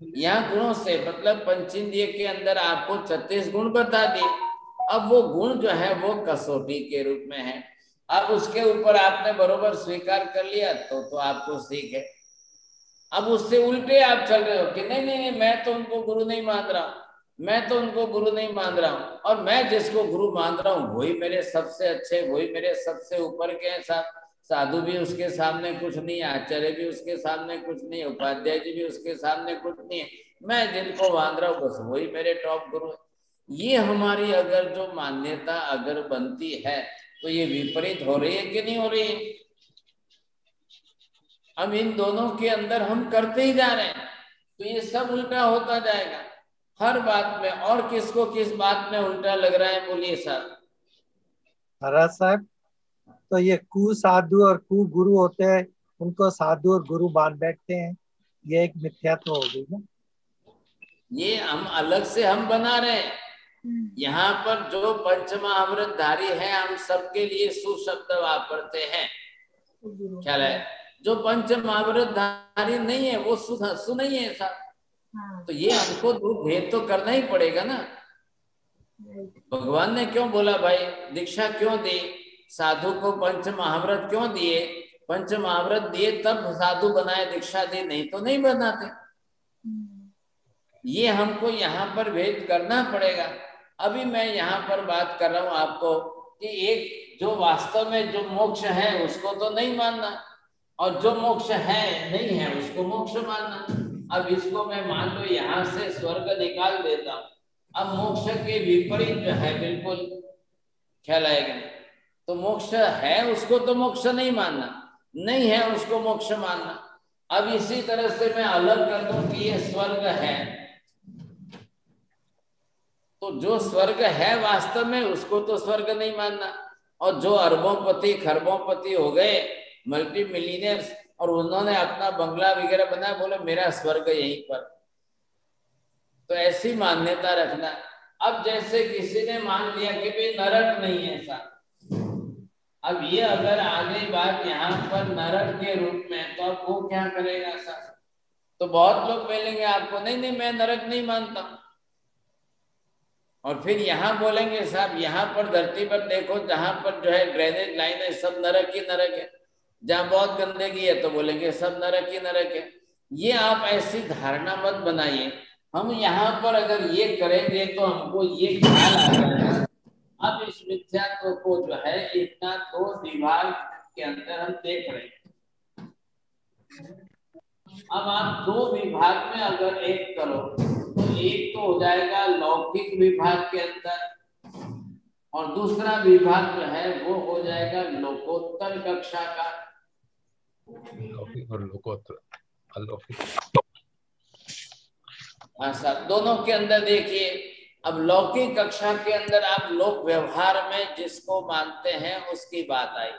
यहाँ गुणों से, मतलब पंचेंद्रिय के अंदर आपको 36 गुण बता दिए। अब वो गुण जो है वो कसौटी के रूप में है। अब उसके ऊपर आपने बरोबर स्वीकार कर लिया तो आपको सीख है। अब उससे उल्टे आप चल रहे हो कि नहीं नहीं नहीं, मैं तो उनको गुरु नहीं मान रहा हूं, मैं तो उनको गुरु नहीं मान रहा हूं, और मैं जिसको गुरु मान रहा हूं वही मेरे सबसे अच्छे, वही मेरे सबसे ऊपर के हैं। साधु भी उसके सामने कुछ नहीं, आचार्य भी उसके सामने कुछ नहीं, उपाध्याय जी भी उसके सामने कुछ नहीं है, मैं जिनको मान रहा हूँ बस वही मेरे टॉप गुरु है। ये हमारी अगर जो मान्यता अगर बनती है तो ये विपरीत हो रही है कि नहीं हो रही है? अब इन दोनों के अंदर हम करते ही जा रहे हैं तो ये सब उल्टा होता जाएगा हर बात में। और किसको किस बात में उल्टा लग रहा है बोलिए साहब। महाराज साहब, तो ये कु साधु और कु गुरु होते हैं, उनको साधु और गुरु मान बैठते हैं, ये एक मिथ्यात्व हो गई ना। ये हम अलग से हम बना रहे हैं। यहाँ पर जो पंचमहामृतधारी है हम सबके लिए सुशब्द वापरते हैं, ख्याल है। जो पंचमहामृतधारी नहीं है वो सु नहीं है साहब। तो ये हमको दो भेद तो करना ही पड़ेगा ना। भगवान ने क्यों बोला भाई दीक्षा क्यों दी, साधु को पंचमहामृत क्यों दिए? पंचमहामृत दिए तब साधु बनाए, दीक्षा दी नहीं तो नहीं बनाते। ये हमको यहाँ पर भेद करना पड़ेगा। अभी मैं यहाँ पर बात कर रहा हूँ आपको कि एक जो वास्तव में जो मोक्ष है उसको तो नहीं मानना, और जो मोक्ष है नहीं है उसको मोक्ष मानना। अब इसको मैं मान लो यहाँ से स्वर्ग निकाल देता हूँ, अब मोक्ष के विपरीत जो है बिल्कुल ख्याल आएगा। तो मोक्ष है उसको तो मोक्ष नहीं मानना, नहीं है उसको मोक्ष मानना। अब इसी तरह से मैं अलग कर दूं कि ये स्वर्ग है, तो जो स्वर्ग है वास्तव में उसको तो स्वर्ग नहीं मानना, और जो अरबोंपति खरबोंपति हो गए मल्टी मिलीनियर्स और उन्होंने अपना बंगला वगैरह बनाया, बोले मेरा स्वर्ग यहीं पर, तो ऐसी मान्यता रखना। अब जैसे किसी ने मान लिया कि भाई नरक नहीं है ऐसा, अब ये अगर आ गई बात यहाँ पर नरक के रूप में, तो अब वो क्या करेगा सर? तो बहुत लोग बोलेंगे आपको नहीं नहीं मैं नरक नहीं मानता, और फिर यहाँ बोलेंगे साहब यहाँ पर धरती पर देखो जहां पर जो है ड्रेनेज लाइन है सब नरक ही नरक है, जहाँ बहुत गंदगी है तो बोलेंगे सब नरक ही नरक है। ये आप ऐसी धारणा मत बनाइए। हम यहाँ पर अगर ये करेंगे तो हमको ये ख्याल आ जाएगा। अब इस मिथ्यात्व को जो है इतना दो विभाग के अंदर हम देख रहे हैं। अब आप दो विभाग में अगर एक करो तो एक तो हो जाएगा लौकिक विभाग के अंदर, और दूसरा विभाग जो है वो हो जाएगा लोकोत्तर कक्षा का। लौकिक और लोकोत्तर अलौकिक, हाँ सर, दोनों के अंदर देखिए। अब लौकिक कक्षा के अंदर आप लोक व्यवहार में जिसको मानते हैं उसकी बात आई,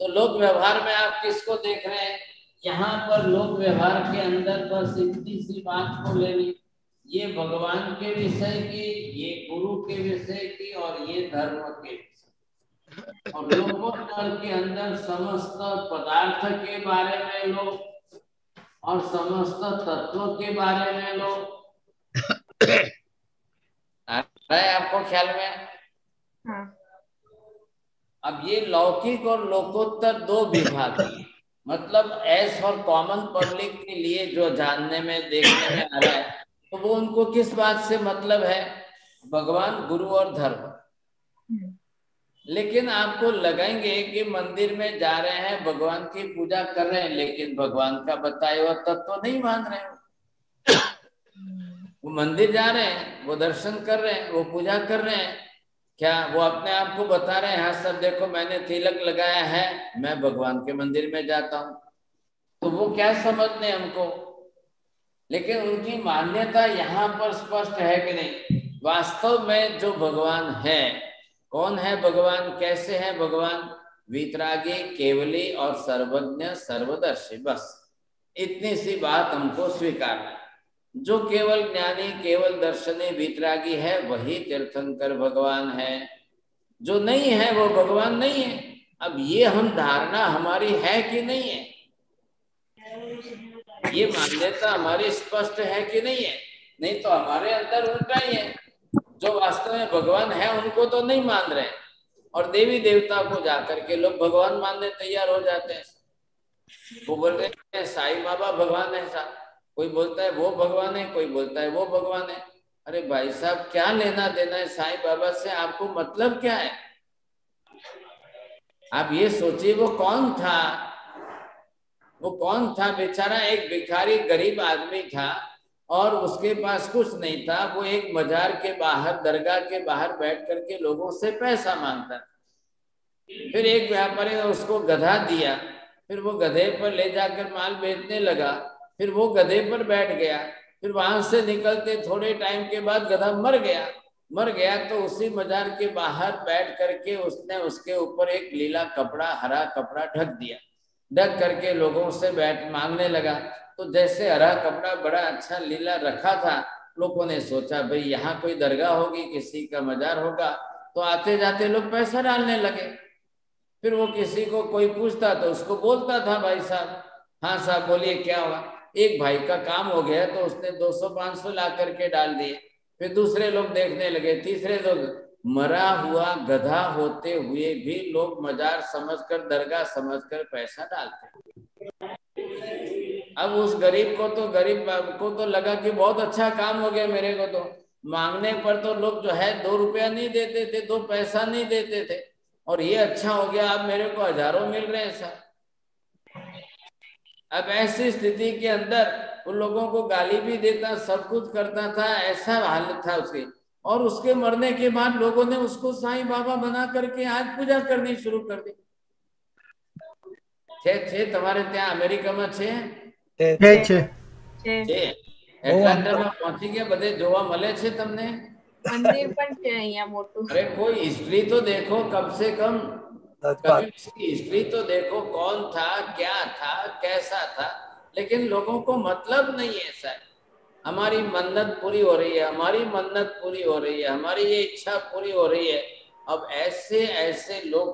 तो लोक व्यवहार में आप किसको देख रहे हैं? यहाँ पर लोक व्यवहार के अंदर बस इतनी सी बात को ले ली, ये भगवान के विषय की, ये गुरु के विषय की, और ये धर्म के विषय। और लोकोत्तर के अंदर समस्त पदार्थ के बारे में लो और समस्त तत्व के बारे में लो। आ रहा है आपको ख्याल में? हाँ। अब ये लौकिक और लोकोत्तर दो विभाग हैं, मतलब एज फॉर कॉमन पब्लिक के लिए जो जानने में देखने में आ रहा है, तो वो उनको किस बात से मतलब है? भगवान, गुरु और धर्म। लेकिन आपको लगाएंगे कि मंदिर में जा रहे हैं, भगवान की पूजा कर रहे हैं, लेकिन भगवान का बताया हुआ तत्व नहीं मान रहे हो। वो मंदिर जा रहे हैं, वो दर्शन कर रहे हैं, वो पूजा कर रहे हैं, क्या वो अपने आप को बता रहे हैं हाँ सब देखो मैंने तिलक लगाया है, मैं भगवान के मंदिर में जाता हूँ? तो वो क्या समझने हमको। लेकिन उनकी मान्यता यहाँ पर स्पष्ट है कि नहीं? वास्तव में जो भगवान है, कौन है भगवान, कैसे है भगवान? वीतरागी, केवली और सर्वज्ञ सर्वदर्शी, बस इतनी सी बात हमको स्वीकारना है। जो केवल ज्ञानी, केवल दर्शनी, वीतरागी है वही तीर्थंकर भगवान है, जो नहीं है वो भगवान नहीं है। अब ये हम धारणा हमारी है कि नहीं है? ये मान्यता हमारी स्पष्ट है कि नहीं है? नहीं तो हमारे अंदर उल्टा ही है, जो वास्तव में भगवान है उनको तो नहीं मान रहे, और देवी देवता को जाकर के लोग भगवान मानने तैयार हो जाते हैं। वो बोल रहे हैं साईं बाबा भगवान है, कोई बोलता है वो भगवान है, कोई बोलता है वो भगवान है। अरे भाई साहब, क्या लेना देना है साईं बाबा से? आपको मतलब क्या है? आप ये सोचिए वो कौन था? वो कौन था? बेचारा एक भिखारी गरीब आदमी था और उसके पास कुछ नहीं था। वो एक मजार के बाहर, दरगाह के बाहर बैठ करके लोगों से पैसा मांगता था। फिर एक व्यापारी ने उसको गधा दिया, फिर वो गधे पर ले जाकर माल बेचने लगा। फिर वो गधे पर बैठ गया, फिर वहां से निकलते थोड़े टाइम के बाद गधा मर गया। तो उसी मजार के बाहर बैठ करके उसने उसके ऊपर एक लीला कपड़ा, हरा कपड़ा ढक दिया। ढक करके लोगों से बैठ मांगने लगा। तो जैसे हरा कपड़ा बड़ा अच्छा लीला रखा था, लोगों ने सोचा भाई यहाँ कोई दरगाह होगी, किसी का मजार होगा, तो आते जाते लोग पैसा डालने लगे। फिर वो किसी को कोई पूछता तो उसको बोलता था भाई साहब, हाँ साहब बोलिए क्या हुआ। एक भाई का काम हो गया तो उसने 200-500 ला करके डाल दिए। फिर दूसरे लोग देखने लगे, तीसरे लोग। मरा हुआ गधा होते हुए भी लोग मजार समझकर, दरगाह समझकर पैसा डालते। अब उस गरीब को तो लगा कि बहुत अच्छा काम हो गया मेरे को। तो मांगने पर तो लोग जो है 2 रुपया नहीं देते थे, 2 पैसा नहीं देते थे, और ये अच्छा हो गया अब मेरे को हजारों मिल रहे हैं सर। अब ऐसी स्थिति के अंदर उन लोगों को गाली भी देता, सब कुछ करता था, ऐसा हालत था उसकी। और उसके मरने के बाद लोगों ने उसको साईं बाबा बना करके आज पूजा करनी शुरू कर दी। छे तुम्हारे ત્યાં અમેરિકામાં છે? એટલાન્ટામાં પહોંચી ગયા, બધે જોવા મળે છે તમને? મંદિર પણ છે અહીંયા મોટું। अरे कोई हिस्ट्री तो देखो कम से कम, कभी इसकी हिस्ट्री तो देखो, कौन था, क्या था, कैसा था। लेकिन लोगों को मतलब नहीं है सर। हमारी मन्नत पूरी हो रही है, हमारी मन्नत पूरी हो रही है, हमारी ये इच्छा पूरी हो रही है। अब ऐसे लोग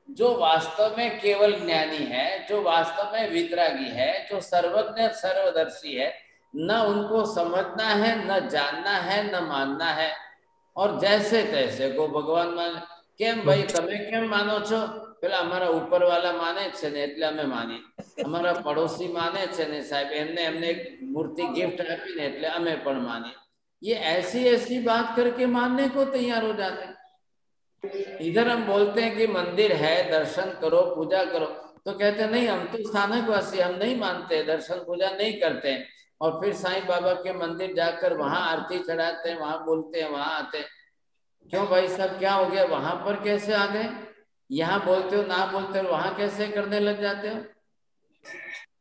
जो वास्तव में केवल ज्ञानी है, जो वास्तव में वितरागी है, जो सर्वज्ञ सर्वदर्शी है, न उनको समझना है, न जानना है, न मानना है। और जैसे तैसे को भगवान माने। केम भाई तमे केम मानो छो? पेला अमारा ऊपर वाला माने छे ने એટલે અમે માનીએ, અમારા પડોશી માને છે ને સાહેબ, એમને એક મૂર્તિ गिफ्ट આપી ને એટલે અમે પણ માનીએ। ये ऐसी बात करके मानने को तैयार हो जाते हैं। इधर हम बोलते हैं कि मंदिर है, दर्शन करो, पूजा करो, तो कहते नहीं हम तो स्थानक वासी, हम नहीं मानते, दर्शन पूजा नहीं करते हैं। और फिर साईं बाबा के मंदिर जाकर वहां आरती चढ़ाते हैं, वहां बोलते हैं, वहां आते हैं। क्यों भाई साहब क्या हो गया? वहां पर कैसे आ गए? यहाँ बोलते हो, ना बोलते हो, वहां कैसे करने लग जाते हो?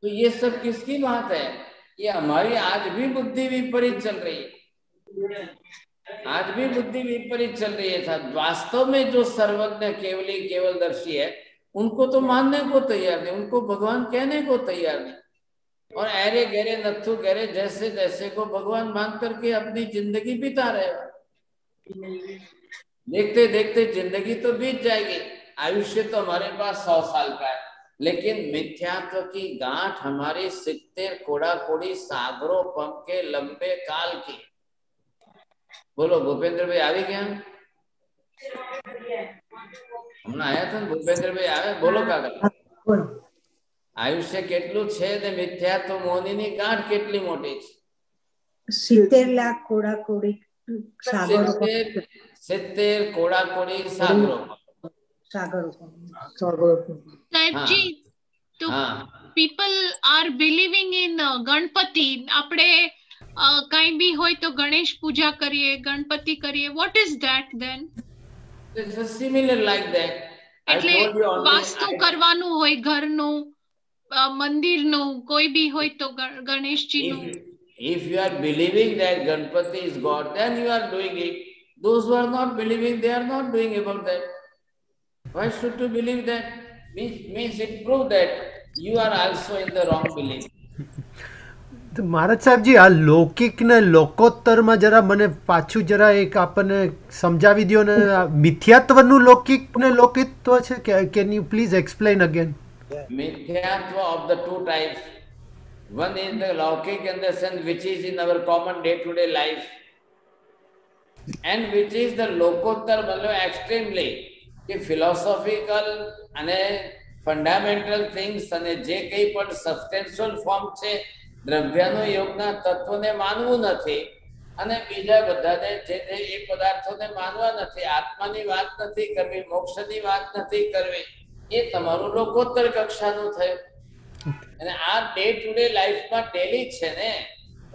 तो ये सब किसकी बात है? ये हमारी आज भी बुद्धि विपरीत चल रही है, आज भी बुद्धि विपरीत चल रही है साहब। वास्तव में जो सर्वज्ञ केवली केवलदर्शी है, उनको तो मानने को तैयार नहीं, उनको भगवान कहने को तैयार नहीं। और ऐरे गहरे नथु गहरे जैसे जैसे को भगवान मान करके अपनी जिंदगी बिता रहे। देखते देखते जिंदगी तो बीत जाएगी। आयुष्य तो हमारे पास 100 साल का है, लेकिन मिथ्यात्व की गांठ हमारी 70 कोड़ा कोड़ी सागरों पंप के लंबे काल की। बोलो भूपेंद्र भाई आ गया? हमने आया था भूपेंद्र भाई आवे? बोलो काका। आयुष्य કેટલું છે ને મિથ્યાત્વ મોહની ગાંઠ કેટલી મોટી છે? 70 લાખ કોડા કોડી સાગરો, 70 કોડા કોડી સાગરો, સાહેબજી, તો people are believing in Ganpati. આપણે કઈ બી હોય તો ગણેશ પૂજા કરીએ, ગણપતિ કરીએ. what is that then? It's similar like that. એટલે વાસ્તુ કરવાનું હોય ઘરનું, મંદિરનું, કોઈ બી હોય તો ગણેશજીનું. If you are believing that Ganpati is God, then you are doing it. Those who are not believing, they are not doing about that. Why should you believe that? Means it proves that you are also in the wrong belief. તો મહારાજ સાહેબજી, આ લૌકિક ને લોકોત્તરમાં જરા મને પાછું જરા એક આપણને સમજાવી દો ને. મિથ્યાત્વનું લૌકિક ને લોકિત્વ છે, can you please explain again? Mithyatva of the two types. One is the Laukik in the sense which is in our common day-to-day life, and which is the Lokottar, extremely philosophical and fundamental things અને જે કંઈ પણ substantial form છે દ્રવ્યનો યોગના તત્વને માનવું નથી અને બીજા બધાને જે એ પદાર્થોને માનવા નથી, આત્માની વાત નથી કરવી, મોક્ષની વાત નથી કરવી, એ તમારું લોકોત્તર કક્ષાનું થયું. અને આ ડे टू डे લાઈફમાં ડેલી છે ને.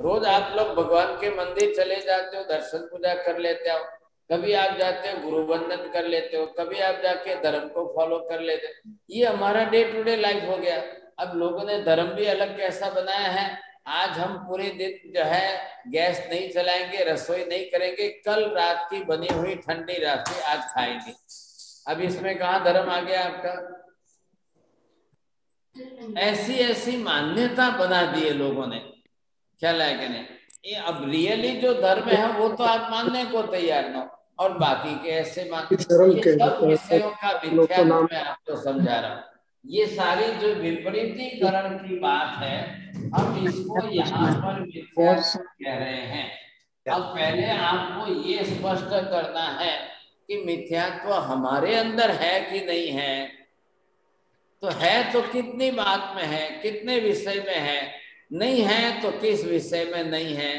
रोज आप लोग भगवान के मंदिर चले जाते हो, दर्शन पूजा कर लेते हो, कभी आप जाते हो गुरु वंदन कर लेते हो, कभी आप जाके धर्म को फॉलो कर लेते हो. ये हमारा डे टू डे लाइफ हो गया. अब लोगों ने धर्म भी अलग कैसा बनाया है. आज हम पूरे दिन जो है गैस नहीं चलाएंगे, रसोई नहीं करेंगे, कल रात की बनी हुई ठंडी राशि आज खाएंगे. अब इसमें कहाँ धर्म आ गया आपका. ऐसी ऐसी मान्यता बना दी है लोगों ने. ख्याल है कि नहीं. ये अब रियली जो धर्म है वो तो आप मानने को तैयार न हो, और बाकी के ऐसे मान, ये सब विषयों का विख्यात मैं आपको समझा रहा हूँ. ये सारी जो विपरीतीकरण की बात है, अब इसको यहाँ पर विख्यात कह रहे हैं. अब पहले आपको ये स्पष्ट करना है कि मिथ्यात्व हमारे अंदर है कि नहीं है. तो है तो कितनी बात में है, कितने विषय में है, नहीं है तो किस विषय में नहीं है.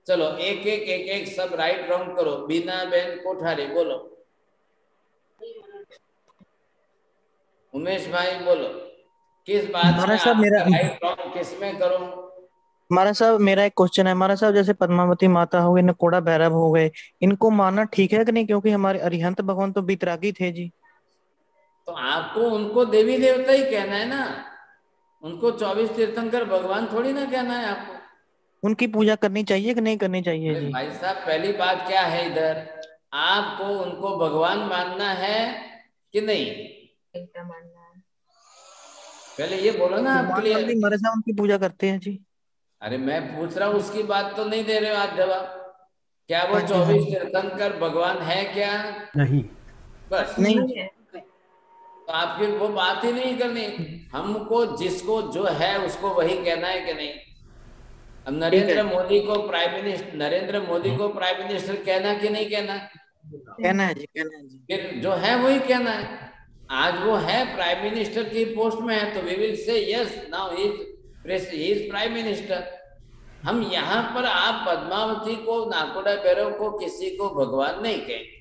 चलो एक एक सब राइट रॉन्ग करो. बीना बेन कोठारी बोलो. उमेश भाई बोलो, किस बात में राइट रॉन्ग किसमें करो. महाराज साहब मेरा एक क्वेश्चन है. महाराज साहब जैसे पद्मावती माता हो गई, नकोड़ा भैरव हो गए, इनको मानना ठीक है कि नहीं, क्योंकि हमारे अरिहंत भगवान तो वितरागी थे जी. तो आपको उनको देवी देवता ही कहना है ना, उनको 24 तीर्थंकर भगवान थोड़ी ना कहना है आपको. उनकी पूजा करनी चाहिए कि नहीं करनी चाहिए जी. भाई साहब पहली बात क्या है, इधर आपको उनको भगवान मानना है कि नहीं, पहले ये बोलो ना. आप महाराज साहब उनकी पूजा करते हैं जी. अरे मैं पूछ रहा हूँ, उसकी बात तो नहीं दे रहे हो आप जवाब. क्या वो 24 तीर्थंकर भगवान है क्या. नहीं. बस नहीं. तो आप फिर वो बात ही नहीं करनी. हमको जिसको जो है उसको वही कहना है कि नहीं. अब नरेंद्र मोदी को प्राइम मिनिस्टर कहना कि नहीं कहना. कहना है जी, कहना है जी. फिर जो है वही कहना है. आज वो है प्राइम मिनिस्टर की पोस्ट में है तो we will say yes now he is prime minister. हम यहाँ पर आप पद्मावती को, नाकोड़ा भैरव को, किसी को भगवान नहीं कहेंगे.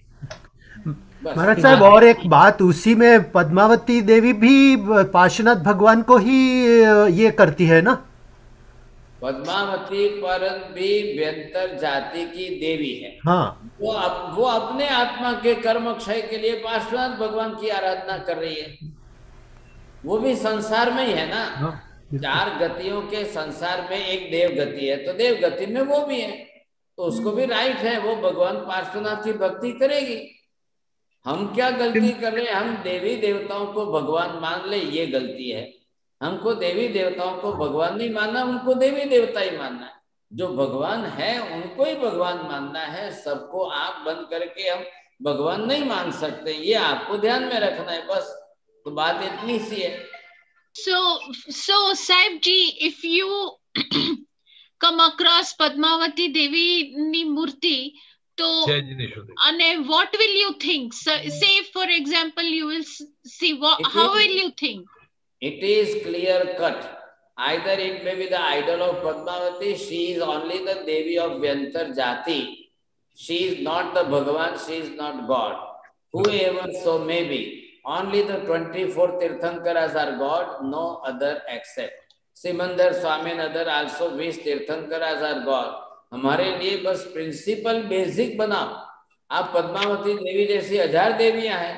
महाराज साहब और एक बात, उसी में पद्मावती देवी भी पार्श्वनाथ भगवान को ही ये करती है ना. पद्मावती पर भी व्यंतर जाति की देवी है. हाँ. वो अपने आत्मा के कर्म क्षय के लिए पार्श्वनाथ भगवान की आराधना कर रही है. वो भी संसार में ही है ना. हाँ. 4 गतियों के संसार में एक देव गति है, तो देव गति में वो भी है, तो उसको भी राइट है, वो भगवान पार्श्वनाथ की भक्ति करेगी. हम क्या गलती कर रहे हैं, हम देवी देवताओं को भगवान मान ले, ये गलती है. हमको देवी देवताओं को भगवान नहीं मानना, उनको देवी देवता ही मानना है. जो भगवान है उनको ही भगवान मानना है. सबको आंख बंद करके हम भगवान नहीं मान सकते, ये आपको ध्यान में रखना है. बस तो बात इतनी सी है. So Saib ji, if you come across Padmavati Devi ni murti, तो and what will you think? So, say for example you will see how will you think? It is clear cut. Either it may be the idol of Padmavati, she is only the Devi of Vyantar Jati. She is not the Bhagavan, she is not God. Whoever so may be. Only the 24 Tirthankaras are God, no other except. Simandar Swaminathan also 20 Tirthankaras are God. हमारे लिए बस principal basic बनाओ. आप पद्मावती देवी जैसी 1000 देवियां हैं,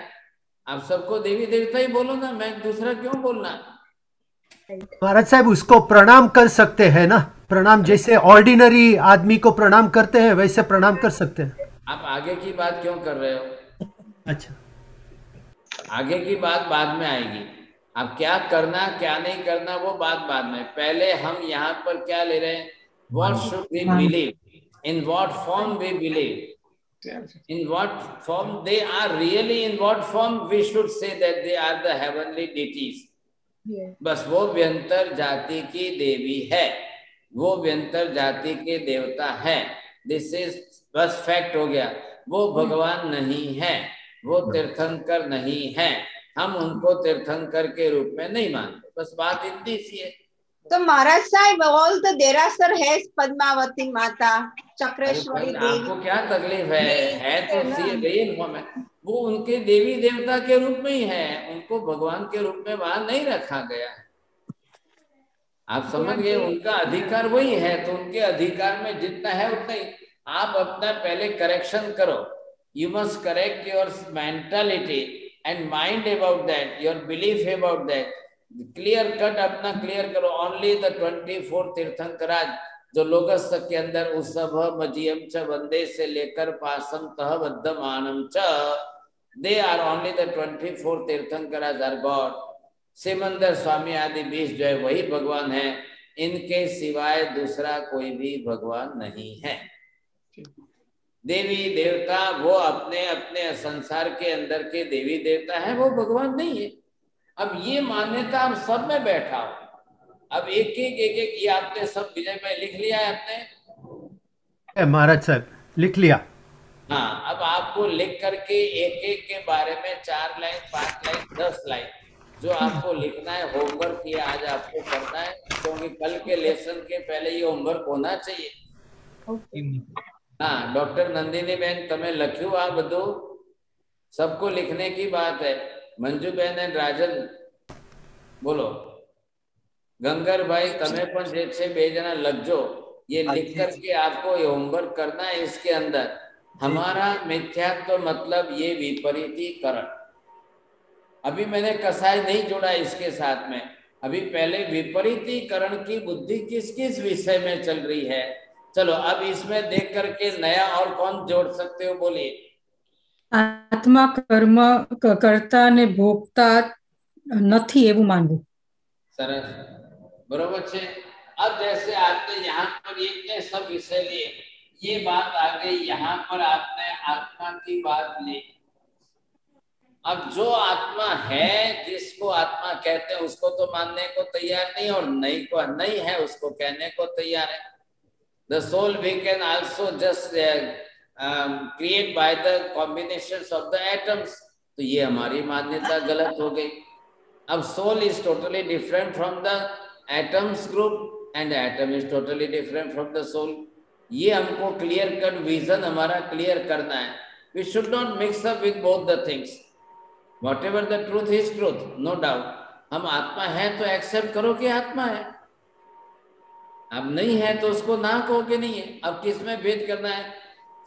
आप सबको देवी देवता ही बोलो ना, मैं दूसरा क्यों बोलना. महाराज साहब उसको प्रणाम कर सकते हैं ना. प्रणाम जैसे ऑर्डिनरी आदमी को प्रणाम करते हैं वैसे प्रणाम कर सकते हैं. आप आगे की बात क्यों कर रहे हो. अच्छा, आगे की बात बाद में आएगी. आप क्या करना क्या नहीं करना वो बात बाद में. पहले हम यहाँ पर क्या ले रहे हैं, what should we believe, in what form we believe, in what form they are really, in what form we should say that they are the heavenly deities. बस वो व्यंतर जाति की देवी है, वो व्यंतर जाति के देवता है. दिस इज बस फैक्ट हो गया. वो भगवान नहीं है, वो तीर्थंकर नहीं है, हम उनको तीर्थंकर के रूप में नहीं मानते। बस बात इतनी सी है। तो महाराज साहब ऑल द देरासर है पद्मावती माता, चक्रेश्वरी देवी। आपको क्या तकलीफ है तो रियल फॉर्म है, वो उनके देवी देवता के रूप में ही है, उनको भगवान के रूप में वहां नहीं रखा गया है। आप समझ गए, उनका अधिकार वही है, तो उनके अधिकार में जितना है उतना ही। आप अपना पहले करेक्शन करो, you must correct your mentality and mind about that, your belief about that, clear cut अपना क्लियर करो। ओनली द 24 तीर्थंकराज जो लोकस के अंदर उसभ मजियम च वंदे से लेकर पासम तह बद्धमानम च, दे आर ओनली द 24 तीर्थंकराज आर गॉड। सिमंदर स्वामी आदि 20 जो है वही भगवान है, इनके सिवाय दूसरा कोई भी भगवान नहीं है। देवी देवता वो अपने अपने संसार के अंदर के देवी देवता है, वो भगवान नहीं है। अब ये मान्यता हम सब में बैठा हो। अब एक ये आपने सब विजय में लिख लिया है आपने? महाराज साहब लिख लिया। हाँ, अब आपको लिख करके एक के बारे में 4 लाइन 5 लाइन 10 लाइन जो आपको लिखना है, होमवर्क ये आज आपको करना है, क्योंकि कल के लेसन के पहले ये होमवर्क होना चाहिए। हाँ, डॉक्टर नंदिनी बहन तमें लख्યું आ બધું? सबको लिखने की बात है। मंजू बहन एंड राजन बोलो। गंगर भाई तमें पण जे छे 2 जना लखजो, ये लिख करके आपको ये होमवर्क करना है। इसके अंदर हमारा मिथ्यात्व मतलब ये विपरीतीकरण। अभी मैंने कसाय नहीं जोड़ा इसके साथ में, अभी पहले विपरीतीकरण की बुद्धि किस किस विषय में चल रही है। चलो अब इसमें देख करके नया और कौन जोड़ सकते हो, बोलिए। आत्मा कर्म करता ने भोगता નથી એવું માનવું। सरस, बरोबर छे। अब जैसे आपने यहाँ पर ये सब विषय लिए, ये बात आ गई, यहाँ पर आपने आत्मा की बात ली। अब जो आत्मा है, जिसको आत्मा कहते हैं, उसको तो मानने को तैयार नहीं, और नहीं को नहीं है उसको कहने को तैयार है। The soul we can also just create by the combinations of the atoms। तो ये हमारी मान्यता गलत हो गई। अब soul is totally different from the atoms group and atom is totally different from the soul। ये हमको clear cut vision हमारा clear करना है। We should not mix up with both the things। Whatever the truth is truth, no doubt। हम आत्मा है तो accept करो कि आत्मा है, अब नहीं है तो उसको ना कहो कि नहीं है। अब किस में भेद करना है?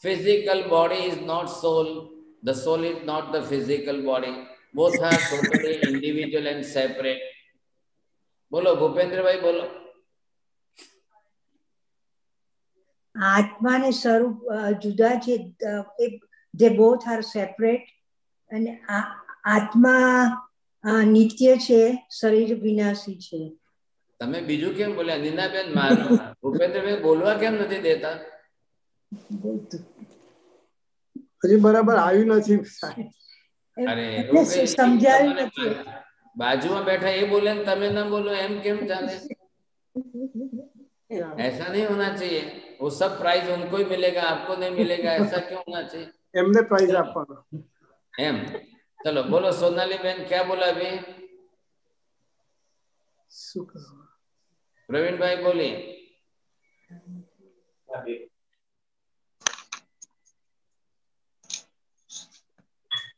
Physical body is not soul, the soul is not the physical body, both are totally individual and separate. बोलो भूपेंद्र भाई बोलो। आत्मा ने स्वरूप जुदा છે, they both are separate, અને આત્મા નિત્ય છે, શરીર વિનાશી છે। તમે બીજું કેમ બોલ્યા નીનાબેન? ભૂપેન્દ્રભાઈ બોલવા કેમ નથી દેતા? હજી બરાબર આવ્યું નથી। અરે સમજાયું નથી। બાજુમાં બેઠા એ બોલે ને તમે ના બોલો, એમ કેમ ચાલે? ऐसा नहीं होना चाहिए। वो सब प्राइज उनको ही मिलेगा, आपको नहीं मिलेगा, ऐसा क्यों होना चाहिए? એમને પ્રાઇઝ આપવાનો એમ। चलो बोलो सोनाली बहन क्या बोला अभी? प्रवीण भाई बोलिए।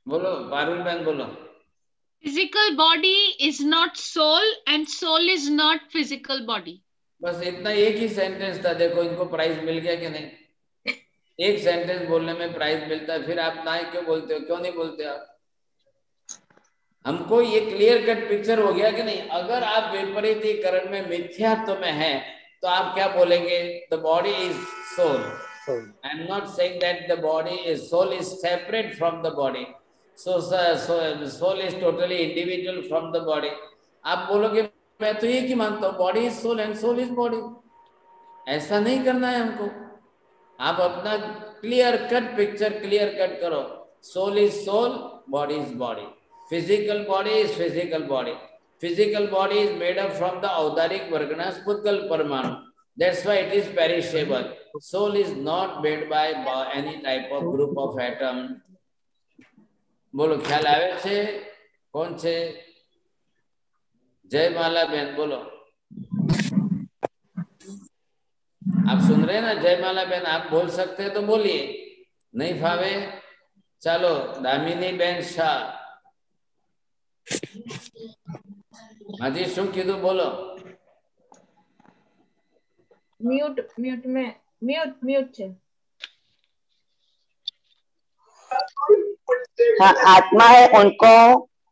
बोलो पारुल बहन बोलो। Physical body is not soul and soul is not physical body। बस इतना एक ही सेंटेंस था। देखो इनको प्राइज मिल गया कि नहीं? एक सेंटेंस बोलने में प्राइज मिलता है, फिर आप ना क्यों बोलते हो? क्यों नहीं बोलते आप? हमको ये क्लियर कट पिक्चर हो गया कि नहीं? अगर आप विपरीतीकरण में मिथ्यात्व में है तो आप क्या बोलेंगे? The body is soul. I am not saying that the body is soul is separate from the body, so soul is totally individual from the body. आप बोलोगे मैं तो ये की मानता हूँ, body is soul and soul is body. ऐसा नहीं करना है हमको। आप अपना clear cut picture clear cut करो। Soul is soul, body is body. Physical body is physical body. Physical body is made up from the audaric varganas Pudgal Parmanu. That's why it is perishable. Soul is not made by any type of group of atom. बोलो ख्याल आवे छे? કોણ છે? जयमाला बहन बोलो। आप सुन रहे हैं ना जयमाला बहन? आप बोल सकते हैं तो बोलिए, नहीं फावे चलो दामिनी बहन शाह। माजी शू कीधु बोलो। म्यूट म्यूट में म्यूट म्यूट है। हाँ, आत्मा है उनको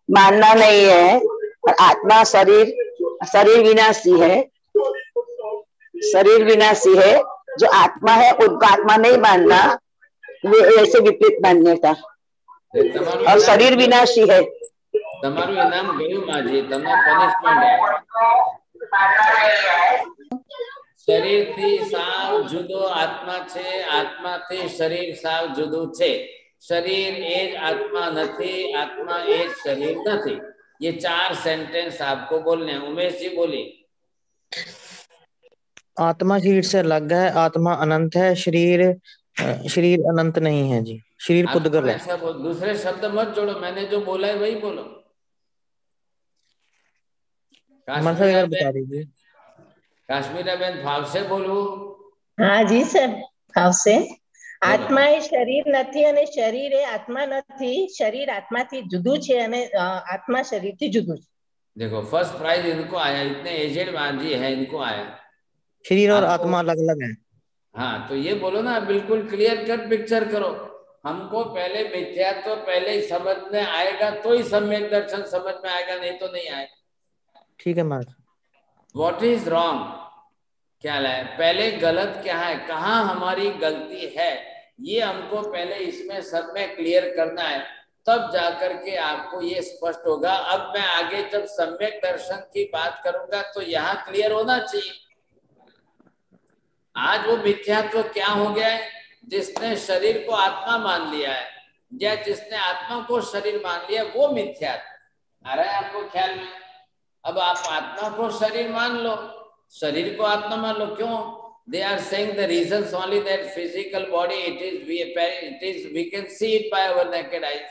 मानना नहीं है, और आत्मा शरीर विनाशी है, शरीर विनाशी है। जो आत्मा है उनको आत्मा नहीं मानना, वो ऐसे विपरीत मान्यता। और शरीर विनाशी है। તમારું ઇનામ ગયું માજી, તમને પનિશમેન્ટ આવ્યો। શરીરથી સાવ જુદો આત્મા છે, આત્માથી શરીર સાવ જુદું છે। શરીર એ જ આત્મા નથી, આત્મા એ જ શરીર નથી। ये 4 सेंटेंस आपको बोलने हैं। उमेश जी बोलिए। आत्मा शरीर से अलग है, आत्मा अनंत है, शरीर अनंत नहीं है जी, शरीर पुद्गल है। दूसरे शब्द मत जोड़ो, मैंने जो बोला है वही बोलो। बता दीजिए। काश्मीरा बहन भाव से बोलू। हाँ जी सर, भाव से। आत्मा એ શરીર નથી અને શરીર એ આત્મા નથી, શરીર આત્માથી જુદું છે અને આત્મા શરીરથી જુદું છે। देखो फर्स्ट प्राइज इनको आया, इतने एजेड मांझी है, इनको आया। शरीर और आत्मा अलग अलग है। हाँ, तो ये बोलो ना, बिल्कुल क्लियर कट पिक्चर करो। हमको पहले मिथ्यात्व पहले ही समझ में आएगा तो ही सम्यक दर्शन समझ में आएगा, नहीं तो नहीं आएगा। ठीक है महाराज। व्हाट इज रॉन्ग, क्या है पहले गलत क्या है, कहाँ हमारी गलती है, ये हमको पहले इसमें सब में क्लियर करना है, तब जाकर के आपको ये स्पष्ट होगा। अब मैं आगे जब सम्यक दर्शन की बात करूंगा तो यहाँ क्लियर होना चाहिए। आज वो मिथ्यात्व क्या हो गया है, जिसने शरीर को आत्मा मान लिया है या जिसने आत्मा को शरीर मान लिया, वो मिथ्यात्व आ रहा है आपको ख्याल में। अब आप आत्मा को शरीर मान लो, शरीर को आत्मा मान लो। क्यों? They are saying the reasons only that physical body we can see it by our naked eyes,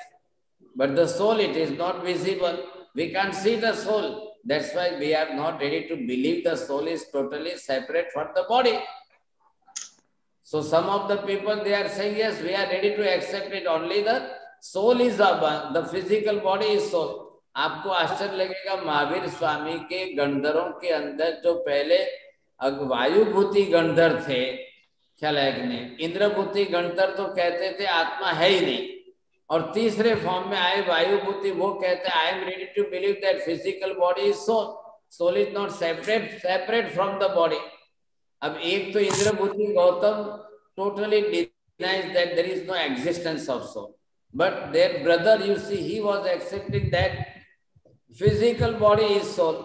but the soul it is not visible. We can't see the soul. That's why we are not ready to believe the soul is totally separate from the body. So some of the people they are saying yes, we are ready to accept it. Only the soul is the physical body is soul. आपको आश्चर्य लगेगा, महावीर स्वामी के गणधरों के अंदर जो पहले वायुभूति गणधर थे, ख्याल है कि नहीं, इंद्रभूति गणधर तो कहते थे आत्मा है ही नहीं, और तीसरे फॉर्म में आए वायुभूति, वो कहते I am ready to believe that physical body is soul, soul is not separate from the body. अब एक तो Indrabhuti Gautam totally denies that there is no existence of soul, but there brother you see he was accepting that physical body is soul.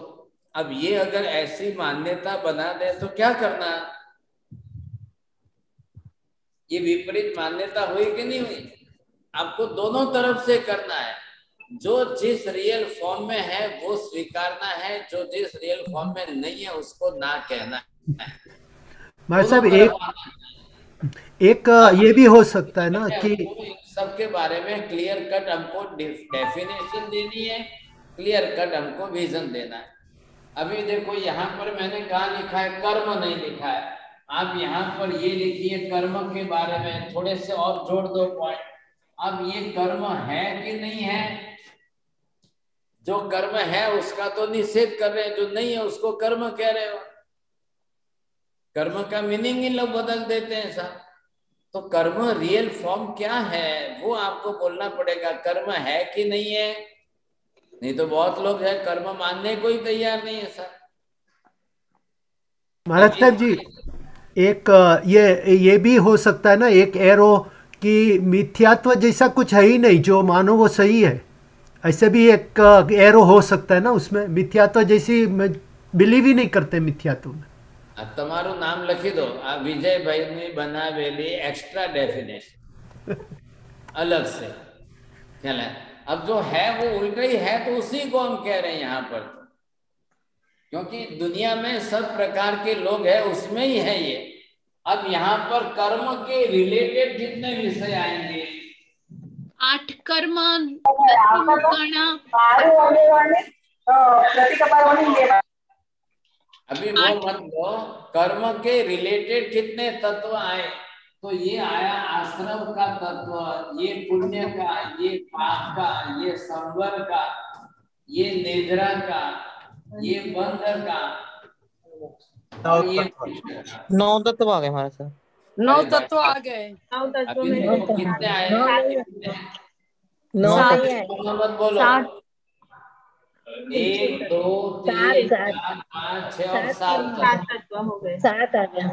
अब ये अगर ऐसी मान्यता बना दे तो क्या करना? ये विपरीत मान्यता हुई कि नहीं हुई? आपको दोनों तरफ से करना है। जो जिस रियल फॉर्म में है वो स्वीकारना है, जो जिस रियल फॉर्म में नहीं है उसको ना कहना है। भाई साहब एक ये भी हो सकता है ना कि सबके बारे में क्लियर कट हमको डेफिनेशन देनी है, क्लियर कट हमको विजन देना है। अभी देखो यहाँ पर मैंने कहा लिखा है, कर्म नहीं लिखा है। आप यहाँ पर ये लिखिए कर्म के बारे में, थोड़े से और जोड़ दो पॉइंट। अब ये कर्म है कि नहीं है? जो कर्म है उसका तो निषेध कर रहे हैं, जो नहीं है उसको कर्म कह रहे हो। कर्म का मीनिंग इन लोग बदल देते हैं साहब। तो कर्म रियल फॉर्म क्या है वो आपको बोलना पड़ेगा, कर्म है कि नहीं है। नहीं तो बहुत लोग है कर्म मानने को ही तैयार नहीं है सर। महाराज साहब जी एक ये भी हो सकता है ना, एक एरो कि मिथ्यात्व जैसा कुछ है ही नहीं, जो मानो वो सही है, ऐसे भी एक एरो हो सकता है ना उसमें। मिथ्यात्व जैसी बिलीव ही नहीं करते मिथ्यात्व में। તમારું નામ લખી દો, આ વિજયભાઈ ની બનાવેલી एक्स्ट्रा डेफिनेशन अलग से ख्याल है। अब जो है वो उल्टा ही है, तो उसी को हम कह रहे हैं यहाँ पर, क्योंकि दुनिया में सब प्रकार के लोग हैं उसमें ही है ये। अब यहाँ पर कर्म के रिलेटेड जितने विषय आएंगे 8 कर्म मुक्कणा अभी वो मत लो, कर्म के रिलेटेड कितने तत्व आए? तो ये आया आश्रम का तत्व, ये पुण्य का, ये पाप का, ये संवर का, ये निद्रा का, ये बंध का, और ये 9 तत्व आ गए हमारे साथ। 9 तत्व आ गए। 9 तत्व अभी में देखो कितने आए? 9 मत बोलो। 1 2 3 4 5 6 और 7 तत्व हो गए। 7 आ गया।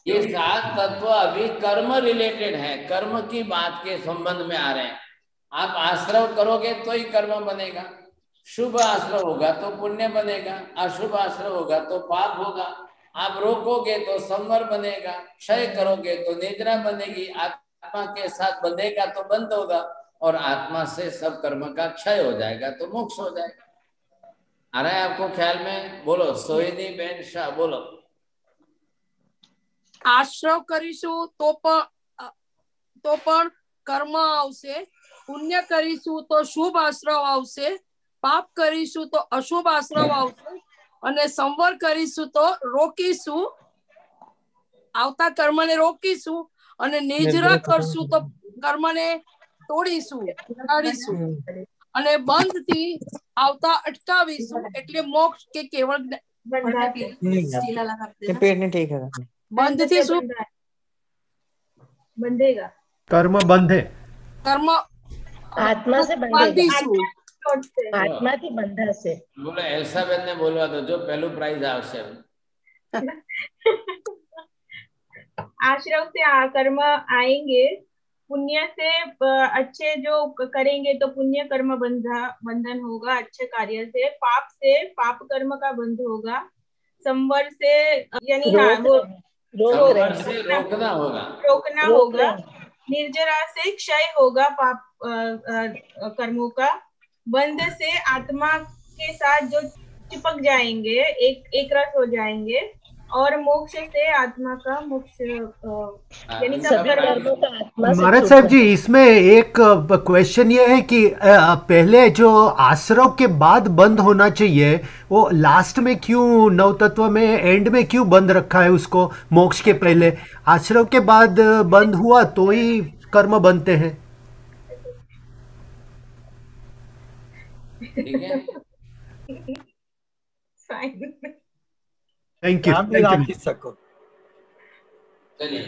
ये 7 तत्व अभी कर्म रिलेटेड है, कर्म की बात के संबंध में आ रहे हैं। आप आश्रव करोगे तो ही कर्म बनेगा। शुभ आश्रव होगा तो पुण्य बनेगा, अशुभ आश्रव होगा तो पाप होगा। आप रोकोगे तो संवर बनेगा, क्षय करोगे तो निद्रा बनेगी, आत्मा के साथ बंधेगा तो बंद होगा, और आत्मा से सब कर्म का क्षय हो जाएगा तो मोक्ष हो जाएगा। आ रहा है आपको ख्याल में? बोलो सोहिनी बेन शाह, बोलो। આશ્રવ કરીશું તો પણ કર્મ આવશે, પુણ્ય કરીશું તો શુભ આશ્રવ આવશે, પાપ કરીશું તો અશુભ આશ્રવ આવશે, અને સંવર કરીશું તો રોકીશું, આવતા કર્મને રોકીશું, અને નિજરા કરશું તો કર્મને તોડીશું, કાઢીશું, અને બંધથી આવતા અટકાવીશું, એટલે મોક્ષ કે કેવળ पेट नहीं ठीक है। बंध थी શું बंधेगा? कर्म बंधे, कर्म आत्मा से બાંધીશું, आत्मा થી બંધાશે। बोलो एल्साबेन ने बोलवा दो, जो पहलू प्राइज आवશે। आश्रम से कर्म आएंगे, पुण्य से अच्छे जो करेंगे तो पुण्य कर्म बंधन होगा अच्छे कार्य से, पाप से पाप कर्म का बंध होगा, संवर से यानी हाँ वो रोकना होगा, निर्जरा से क्षय होगा पाप कर्मों का, बंध से आत्मा के साथ जो चिपक जाएंगे, एक रस हो जाएंगे, और मोक्ष से आत्मा का मोक्ष यानी सब कर्मों का आत्मा से। महाराज साहब जी, इसमें एक क्वेश्चन ये है कि पहले जो आश्रव के बाद बंद होना चाहिए, वो लास्ट में क्यों 9 तत्व में एंड में क्यों बंद रखा है उसको? मोक्ष के पहले आश्रव के बाद बंद हुआ तो ही कर्म बनते हैं। ठीक है, थैंक यू। चलिए,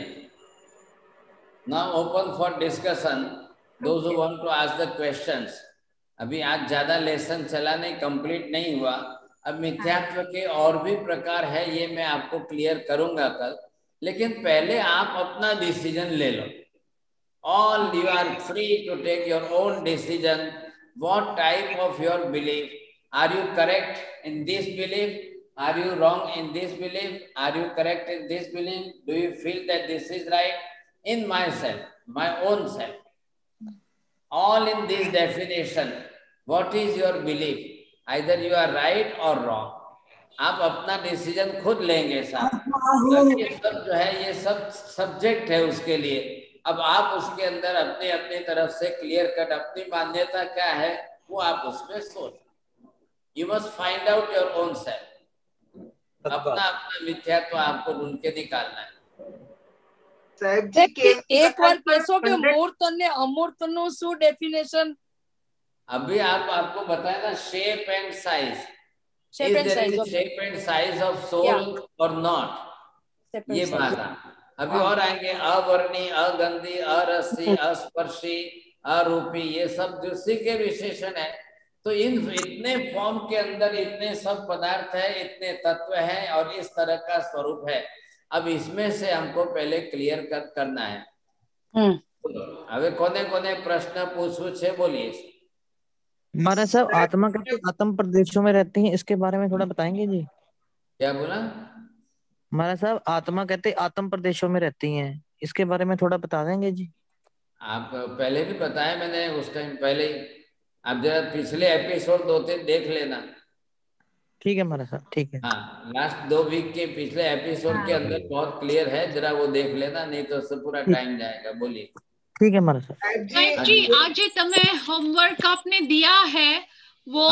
now open for discussion, those who want to ask the questions। अभी आज ज्यादा लेसन चला नहीं, कंप्लीट नहीं हुआ। अब मिथ्यात्व के और भी प्रकार है, ये मैं आपको क्लियर करूंगा कल, लेकिन पहले आप अपना डिसीजन ले लो। All you are free to take your own decision, what type of your belief, are you correct in this belief, are you wrong in this belief, are you correct in this belief, do you feel that this is right in myself, my own self, all in this definition, what is your belief, either you are right or wrong। आप अपना decision खुद लेंगे साहब, ये सब जो है ये सब सब्जेक्ट है उसके लिए। अब आप उसके अंदर अपने अपने तरफ से क्लियर कट अपनी मान्यता क्या है वो आप उसमें सोच, you must find out your own self. अपना मिथ्यात्व आपको ढूंढ के निकालना है। एक बार कैसो के मूर्त ने अमूर्त નું શું डेफिनेशन? अभी आपको बताया ना, shape and size, shape and size of soul और नॉट, ये बात है। अभी और आएंगे अवर्णी, अगंधी, अरसी, अस्पर्शी, अरूपी, ये सब दूसरी के विशेषण है। तो इन इतने फॉर्म के अंदर इतने सब पदार्थ है, इतने तत्व हैं और इस तरह का स्वरूप है। अब इसमें से हमको पहले क्लियर करना है। હવે કોને કોને પ્રશ્ન પૂછવું છે બોલીએ। महाराज साहब, आत्मा कहते आत्म प्रदेशों में रहती हैं, इसके बारे में थोड़ा बताएंगे जी? क्या बोला महाराज साहब? आत्मा कहते आत्म प्रदेशों में रहती हैं, इसके बारे में थोड़ा बता देंगे जी? आप पहले भी बताया मैंने उस टाइम पहले, आप जरा पिछले एपिसोड 2-3 देख लेना। ठीक है महाराज साहब, ठीक है। हाँ, लास्ट 2 वीक के पिछले एपिसोड के अंदर बहुत क्लियर है, जरा वो देख लेना, नहीं तो उससे पूरा टाइम जाएगा। बोलिए। ठीक है महाराज साहब। साहिब जी आज तमे होमवर्क आपने दिया है वो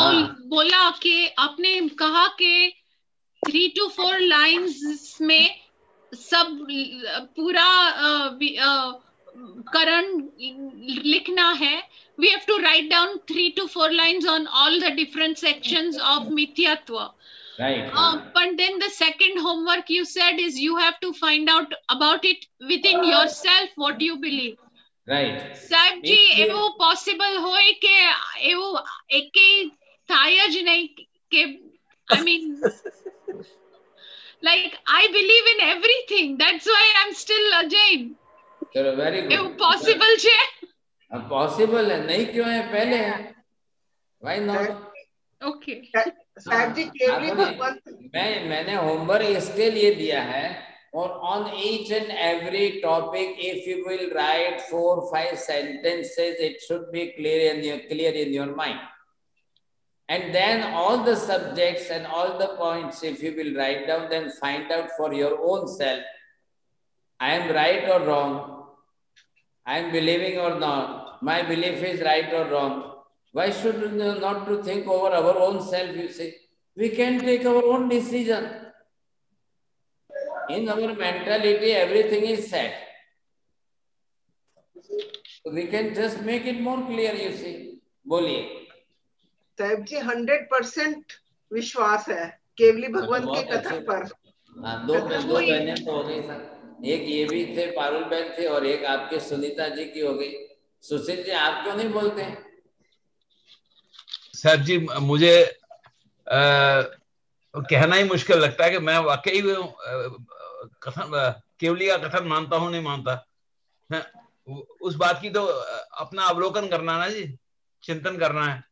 बोला कि आपने कहा कि 3 to 4 लाइंस में सब पूरा करण लिखना है। We have to write down 3 to 4 lines on all the different sections of Mithyatva. Right. But then the second homework you said is you have to find out about it within yourself what you believe. Right. સાહેબ જી એવું possible હોય કે એવું એકે થાય જ નહીં કે I mean like I believe in everything, that's why I'm still a Jain. चलो वेरी गुड। એવું પોસિબલ છે? पॉसिबल है, नहीं क्यों है, पहले है, व्हाई नॉट। ओके साहब जी केवली भगवंत मैंने होमवर्क इसके लिए दिया है और on each and every topic if you will write 4-5 sentences it should be clear in your mind, and then all the subjects and all the points if you will write down, then find out for your own self I am right or wrong, I am believing or not, my belief is right or wrong. Why should we not to think over our own self? You see, we can take our own decision. In our mentality, everything is set. So we can just make it more clear, you see. बोलिए। साहब जी 100% विश्वास है केवली भगवान के कथन पर। हाँ, दो बहनें तो हो गई सर, एक ये भी थे पारुल बहन थे और एक आपके सुनीता जी की हो गई। सुशील जी आप क्यों नहीं बोलते हैं? सर जी मुझे कहना ही मुश्किल लगता है कि मैं वाकई कथन केवली का कथन मानता हूं नहीं मानता है, उस बात की तो अपना अवलोकन करना ना जी, चिंतन करना है।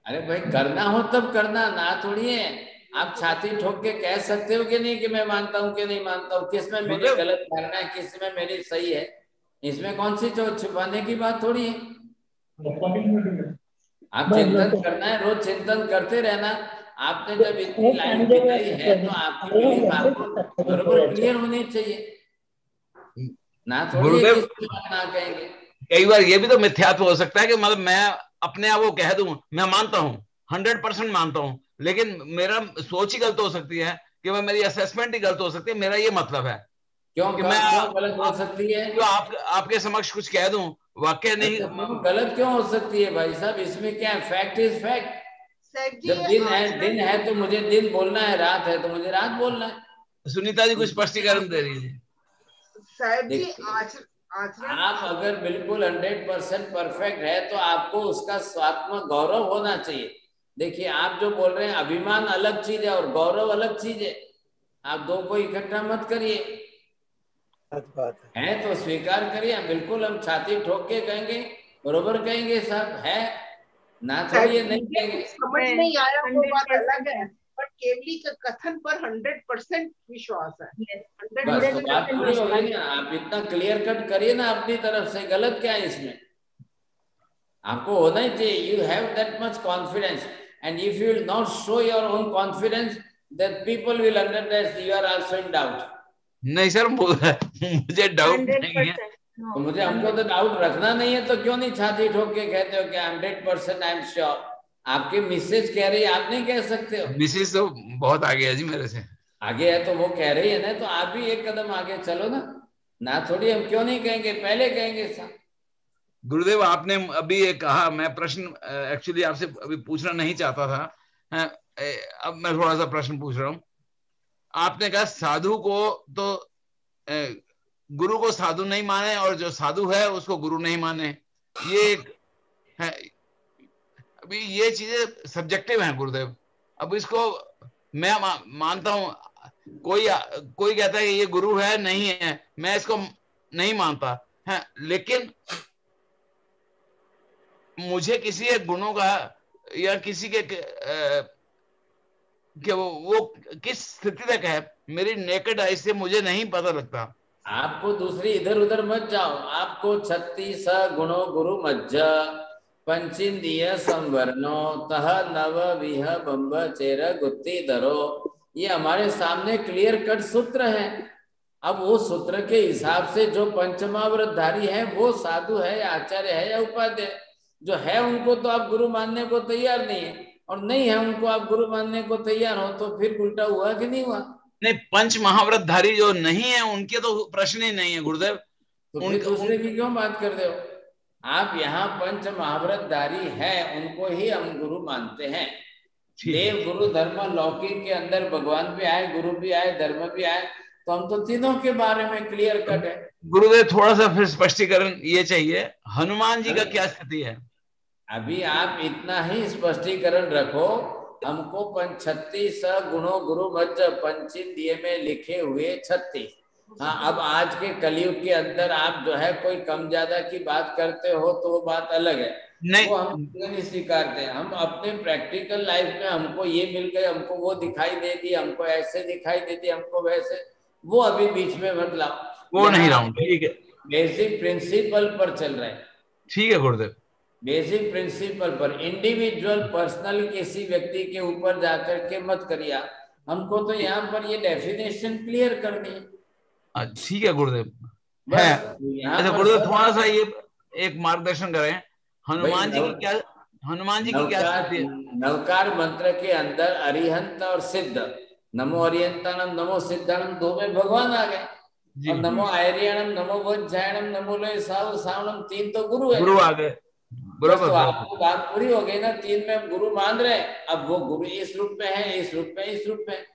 अरे भाई करना हो तब करना, ना थोड़ी है। आप छाती ठोक के कह सकते हो कि नहीं कि मैं मानता हूं कि नहीं मानता हूं, किस में मेरी गलत धारणा है किस में मेरी सही है, इसमें कौन सी छुपाने की बात थोड़ी है। आप चिंतन करना है, रोज चिंतन करते रहना। आपने जब इतनी लाइन बिताई है तो आपकी बिलीफ आपको बरोबर क्लियर होनी चाहिए, ना थोड़ी है कि ना कहेंगे। कई बार ये भी तो मिथ्यात्व हो सकता है कि मतलब मैं अपने आप को कह दूं मैं मानता हूं 100% मानता हूं, लेकिन मेरा सोच ही गलत हो सकती है कि मैं मेरी असेसमेंट ही गलत हो सकती है। मेरा ये मतलब है क्यों कि मैं गलत हो सकती है, जो आपके समक्ष कुछ कह दूं वाकई नहीं गलत क्यों हो सकती है भाई साहब, इसमें क्या है, फैक्ट इज फैक्ट। जब दिन है तो मुझे दिन बोलना है, रात है तो मुझे रात बोलना है। सुनीता जी कुछ स्पष्टीकरण दे रही है। साहब जी आप अगर बिल्कुल 100% परफेक्ट है तो आपको उसका स्वात्म गौरव होना चाहिए। देखिए आप जो बोल रहे हैं अभिमान अलग चीज है और गौरव अलग चीज है, आप दो को इकट्ठा मत करिए। है तो स्वीकार करिए, बिल्कुल हम छाती ठोक के कहेंगे, बरोबर कहेंगे सब है, ना थोड़ी नहीं कहेंगे। समझ नहीं आया वो बात अलग है, पर केवली का कथन पर 100% विश्वास है। बस तो बात पूरी हो गई ना, आप इतना क्लियर कट करिए ना अपनी तरफ से, गलत क्या है इसमें। आपको होना ही चाहिए, you have that much confidence, and if you will not show your own confidence then people will understand you are also in doubt. नहीं सर मुझे डाउट नहीं है, तो मुझे हमको तो डाउट रखना नहीं है, तो क्यों नहीं छाती ठोक के कहते हो कि 100% आई एम श्योर। आपकी मिसेज कह रही है, आप नहीं कह सकते हो। मिसेज तो बहुत आगे है जी मेरे से, आगे है तो वो कह रही है ना, तो आप भी एक कदम आगे चलो ना थोड़ी हम क्यों नहीं कहेंगे, पहले कहेंगे साहब। गुरुदेव आपने अभी एक कहा, मैं प्रश्न एक्चुअली आपसे अभी पूछना नहीं चाहता था, अब मैं थोड़ा सा प्रश्न पूछ रहा हूँ। आपने कहा साधु को तो गुरु को साधु नहीं माने और जो साधु है उसको गुरु नहीं माने, ये है। अभी ये चीजें सब्जेक्टिव हैं गुरुदेव। अब इसको मैं मानता हूं, कोई कहता है कि ये गुरु है नहीं है, मैं इसको नहीं मानता है, लेकिन मुझे किसी एक गुणों का या किसी के कि वो किस स्थिति तक है मेरी नेकेड आई से मुझे नहीं पता लगता। आपको दूसरी इधर उधर मत जाओ, आपको 36 गुणों गुरु मज्ज पंचिंदीय संवरणो तह नव विह बंब चेर गुत्ती धरो, ये हमारे सामने क्लियर कट सूत्र है। अब वो सूत्र के हिसाब से जो पंचमावृतधारी है वो साधु है या आचार्य है या उपाध्याय, जो है उनको तो आप गुरु मानने को तैयार नहीं है, और नहीं है उनको आप गुरु मानने को तैयार हो, तो फिर उल्टा हुआ कि नहीं हुआ? नहीं, पंच महाव्रतधारी जो नहीं है उनके तो प्रश्न ही नहीं है गुरुदेव। तो फिर दूसरे की क्यों बात कर रहे हो? आप यहाँ पंच महाव्रतधारी है उनको ही हम गुरु मानते हैं। देव गुरु धर्म लौकिक के अंदर भगवान भी आए, गुरु भी आए, धर्म भी आए, तो हम तो तीनों के बारे में क्लियर कट है। गुरुदेव थोड़ा सा फिर स्पष्टीकरण ये चाहिए, हनुमान जी का क्या स्थिति है? अभी आप इतना ही स्पष्टीकरण रखो, हमको 36 गुणों गुरु मध्य पंचेंद्रिय में लिखे हुए 36। हाँ, अब आज के कलयुग के अंदर आप जो है कोई कम ज्यादा की बात करते हो तो वो बात अलग है, नहीं वो हम नहीं स्वीकारते। हम अपने प्रैक्टिकल लाइफ में हमको ये मिल गए, हमको वो दिखाई दे दी, हमको ऐसे दिखाई दे दी, हमको वैसे, वो अभी बीच में मत लाओ। वो नहीं लाऊं, ठीक है। बेसिक प्रिंसिपल पर चल रहे हैं। ठीक है गुरुदेव। बेसिक प्रिंसिपल पर, इंडिविजुअल पर्सनल किसी व्यक्ति के ऊपर जाकर के मत करिए। हमको तो यहाँ पर ये डेफिनेशन क्लियर करनी है। ठीक है गुरुदेव। है अच्छा गुरुदेव, थोड़ा सा ये एक मार्गदर्शन करें, हनुमान जी की क्या, हनुमान जी की क्या स्थिति है? नवकार मंत्र के अंदर अरिहंत और सिद्ध, नमो अरिहंतानम नमो सिद्धानम, दो में भगवान आ गए, और नमो आर्यणम नमो वज्जायणम नमो लय सावनम, तीन तो गुरु है। गुरु आ गए, बराबर। तो आपको बात पूरी हो गई ना, तीन में गुरु मान रहे। अब वो गुरु इस रूप में है, इस रूप में, इस रूप में,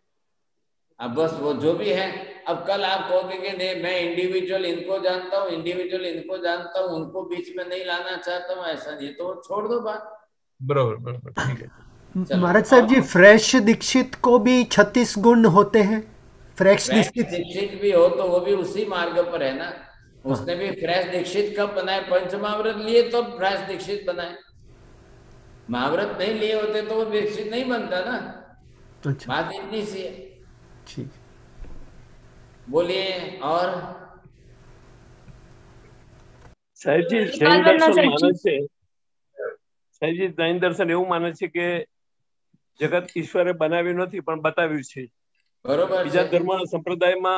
अब बस वो जो भी है। अब कल आप कहोगे कि नहीं मैं इंडिविजुअल इनको जानता हूँ, इंडिविजुअल इनको जानता हूँ, उनको बीच में नहीं लाना चाहता हूँ, ऐसा नहीं, तो छोड़ दो बात। बराबर बराबर, ठीक है। महाराज साहब जी, फ्रेश दीक्षित को भी 36 गुण होते हैं? फ्रेश दीक्षित भी हो तो वो भी उसी मार्ग पर है ना। उसने भी फ्रेश दीक्षित कब बनाए? पंचमावृत लिए तो फ्रेश दीक्षित बनाए। महाव्रत नहीं लिए होते तो वो दीक्षित नहीं बनता ना। अच्छा। बात इतनी सी है। ठीक, बोलिए। और સાહેબજી જૈન દર્શન માને છે, સાહેબજી જૈન દર્શન એવું માને છે કે જગત ઈશ્વરે બનાવ્યું નથી પણ બતાવ્યું છે। બરોબર। બીજા ધર્મ સંપ્રદાયમાં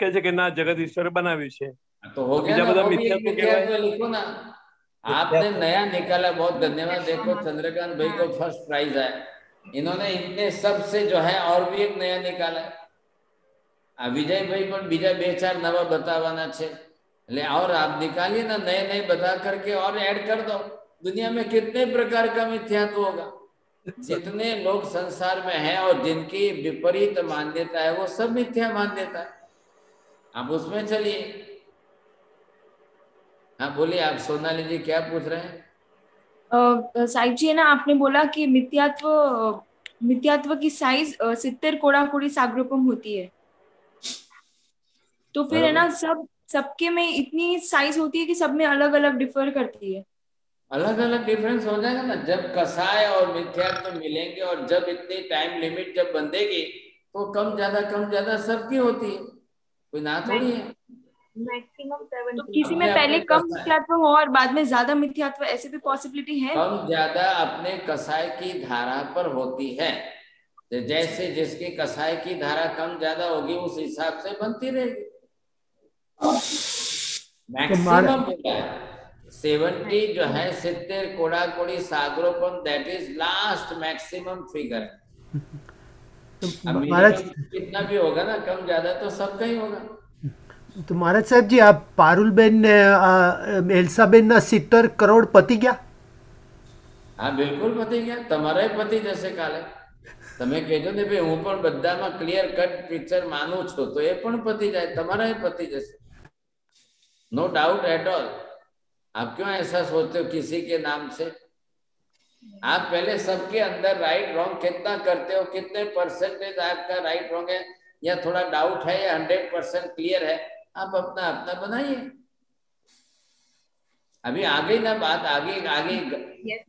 કહે છે કે ના જગત ઈશ્વરે બનાવ્યું છે, तो हो गया બીજા ना, બધા वो भी મિથ્યાત્વ एक કહેવાય। मिथ्यात्व लिखो ना। आपने नया निकाला, बहुत धन्यवाद। देखो चंद्रकांत भाई को फर्स्ट प्राइज आया, इन्होंने इतने सबसे जो है और भी एक नया निकाला है। विजय भाई पर बीजा 2-4 नवा बतावाना छे, ले और आप निकालिए ना, नए नए बता करके और ऐड कर दो। दुनिया में कितने प्रकार का मिथ्यात्व होगा? जितने लोग संसार में हैं और जिनकी विपरीत मान्यता है वो सब मिथ्या मान्यता है। आप उसमें चलिए। हाँ बोलिए, आप सोनाली जी क्या पूछ रहे हैं? साहिब जी है ना, आपने बोला कि मिथ्यात्व की साइज 70 कोड़ा-कोड़ी साग्रोपम होती है, तो फिर है ना सबके में इतनी साइज होती है कि सब में अलग अलग डिफर करती है। अलग अलग डिफरेंस हो जाएगा ना जब कसाय और मिथ्यात्व मिलेंगे, और जब इतनी टाइम लिमिट जब बंधेगी तो कम ज्यादा सबकी होती है, कोई ना थोड़ी है। मैक्सिमम 7। तो किसी में पहले कम मिथ्यात्व हो और बाद में ज्यादा मिथ्यात्व, ऐसे भी पॉसिबिलिटी है? कम ज्यादा अपने कसाय की धारा पर होती है। जैसे जिसकी कसाय की धारा कम ज्यादा होगी उस हिसाब से बनती रहेगी। मैक्सिमम 70 जो है 70 कोड़ा-कोड़ी सागरोपम, that is last maximum figure. कितना भी होगा ना, कम ज्यादा तो सबका ही होगा। तो महाराज साहब जी, आप पारुलबेन ने एल्साबेन ना 70 करोड़ पति गया? हाँ बिल्कुल पति गया, તમારા પતિ જશે કાલે। તમે કહેજો ને ભાઈ હું પણ બધામાં ક્લિયર કટ પિક્ચર માનું છું, તો એ પણ પતિ જાય, તમારા પતિ જશે। No doubt at all. आप क्यों ऐसा सोचते हो किसी के नाम से? आप पहले सबके अंदर राइट रॉन्ग कितना करते हो, कितने परसेंटेज आपका राइट रॉन्ग है, या थोड़ा डाउट है, या 100% क्लियर है, आप अपना अपना बनाइए। अभी आगे ना बात आगे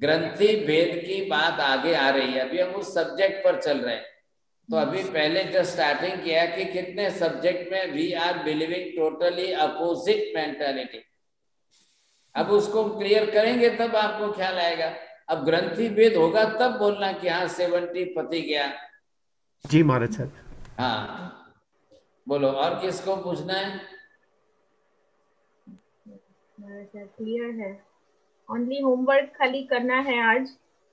ग्रंथि भेद की बात आगे आ रही है। अभी हम उस सब्जेक्ट पर चल रहे हैं। तो अभी पहले जो स्टार्टिंग किया कि कितने सब्जेक्ट में we are believing totally opposite mentality. अब उसको क्लियर करेंगे तब आपको ख्याल आएगा। अब ग्रंथि भेद होगा तब बोलना कि हाँ 70 पति गया। जी महाराज साहब। हाँ बोलो और किसको पूछना है? क्लियर है। ओनली होमवर्क खाली करना है आज,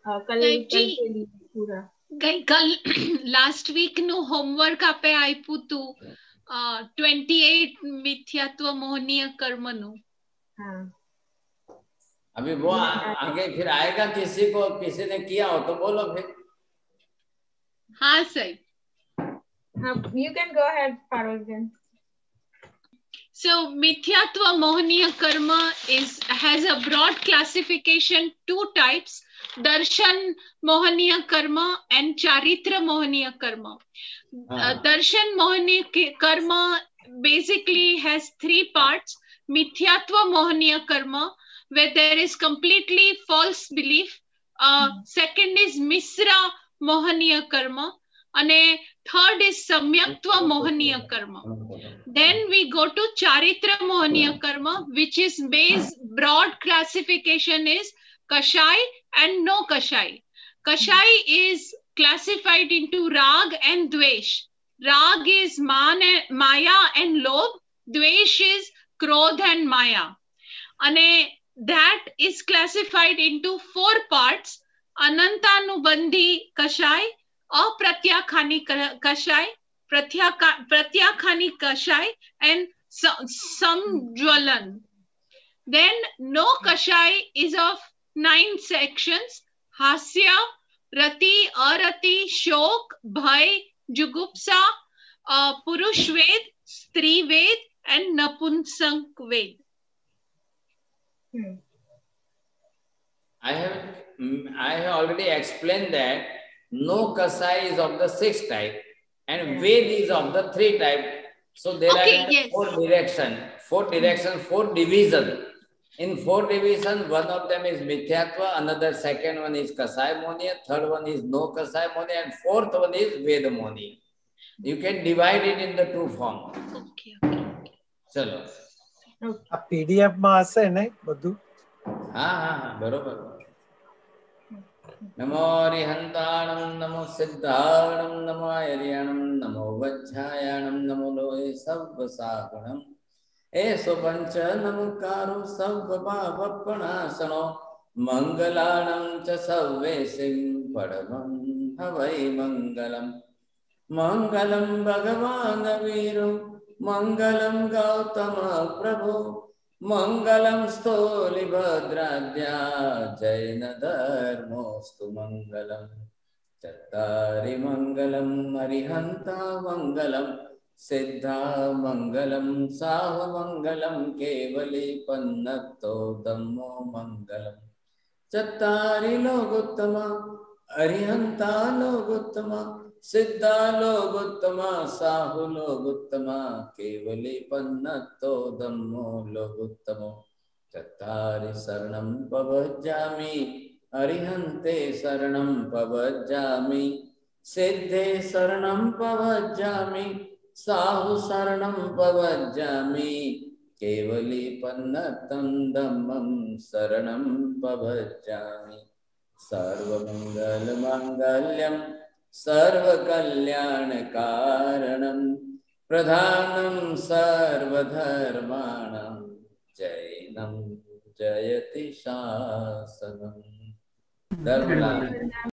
कल के लिए पूरा कल लास्ट वीक नो होमवर्क आपे आप्યું તું 28 મિથ્યાત્વ મોહનીય કર્મનું। हाँ अभी वो आगे फिर आएगा, किसी ने किया हो तो बोलो फिर। हाँ sir. You can go ahead, Parul then. So Mithyatva Mohaniya Karma has a broad classification, 2 types, Darshan Mohaniya Karma and Charitra Mohaniya Karma. Darshan Mohaniya Karma basically has 3 parts. Mithyatva Mohaniya Karma, where there is completely false belief. Second is Misra Mohaniya Karma. And third is Samyaktva Mohaniya Karma. Then we go to Charitra Mohaniya Karma, which is broad classification is Kashai and no Kashai. Kashai is classified into Rag and Dvesh. Rag is Maya and Lobh. Dvesh is Krodh and Maya. And that is classified into 4 parts. Anantanubandhi Kashai, Apratyakkhani Kashai, Pratyakhani Kashai, and Samjwalan. Then no Kashai is of 9 sections: Hasya, Rati, Arati, Shok, Bhai, Jugupsa, Purush Ved, Stri Ved, and Napunsak Ved. I have already explained that no Kasai is of the 6th type and Ved is of the 3 type. So there are 4 directions, 4 divisions. In 4 divisions, one of them is Mithyatva, another second one is Kasai Mohaniya, third one is no Kasai Mohaniya, and 4th one is Veda Mohaniya. You can divide it in the 2 forms. चलो PDF માં હશે ને બધું? हाँ हाँ हाँ बरोबर। नमो रिहंताणं नमो सिद्धाणं नमो आर्याणं नमो वज्झायाणं नमो लोहे सर्वसागणं एषो पंच नमकारो सर्वपापप्रणाशनो मंगलाणं च सर्वेसिं परमं हवै मंगलम्। मंगलं भगवान् वीरो मंगलं गौतम प्रभु मंगलं स्थूलिभद्राद्या जैन धर्मोस्तु मंगलम्। चत्तारि मंगलं अरिहन्ता मंगलं सिद्धा मंगलं साहु मंगलं केवली पन्नतो धम्मो मंगलम्। चत्तारि लोकोत्तम अरिहन्ता लोकोत्तम सिद्धा लोकोत्तमा साहु लोकोत्तमा केवली पन्नतो धम्मो लोकोत्तमो। चत्तारि शरणं पवज्जामि अरिहन्ते शरणं पवज्जामि सिद्धे शरणं पवज्जामि साहु शरणं पवज्जामि केवली पन्नतं धम्मं शरणं पवज्जामि। सर्वमंगल मांगल्यं सर्वकल्याणकारणं प्रधानं सर्वधर्माणां जैनं जयति शासनम्। धर्मराज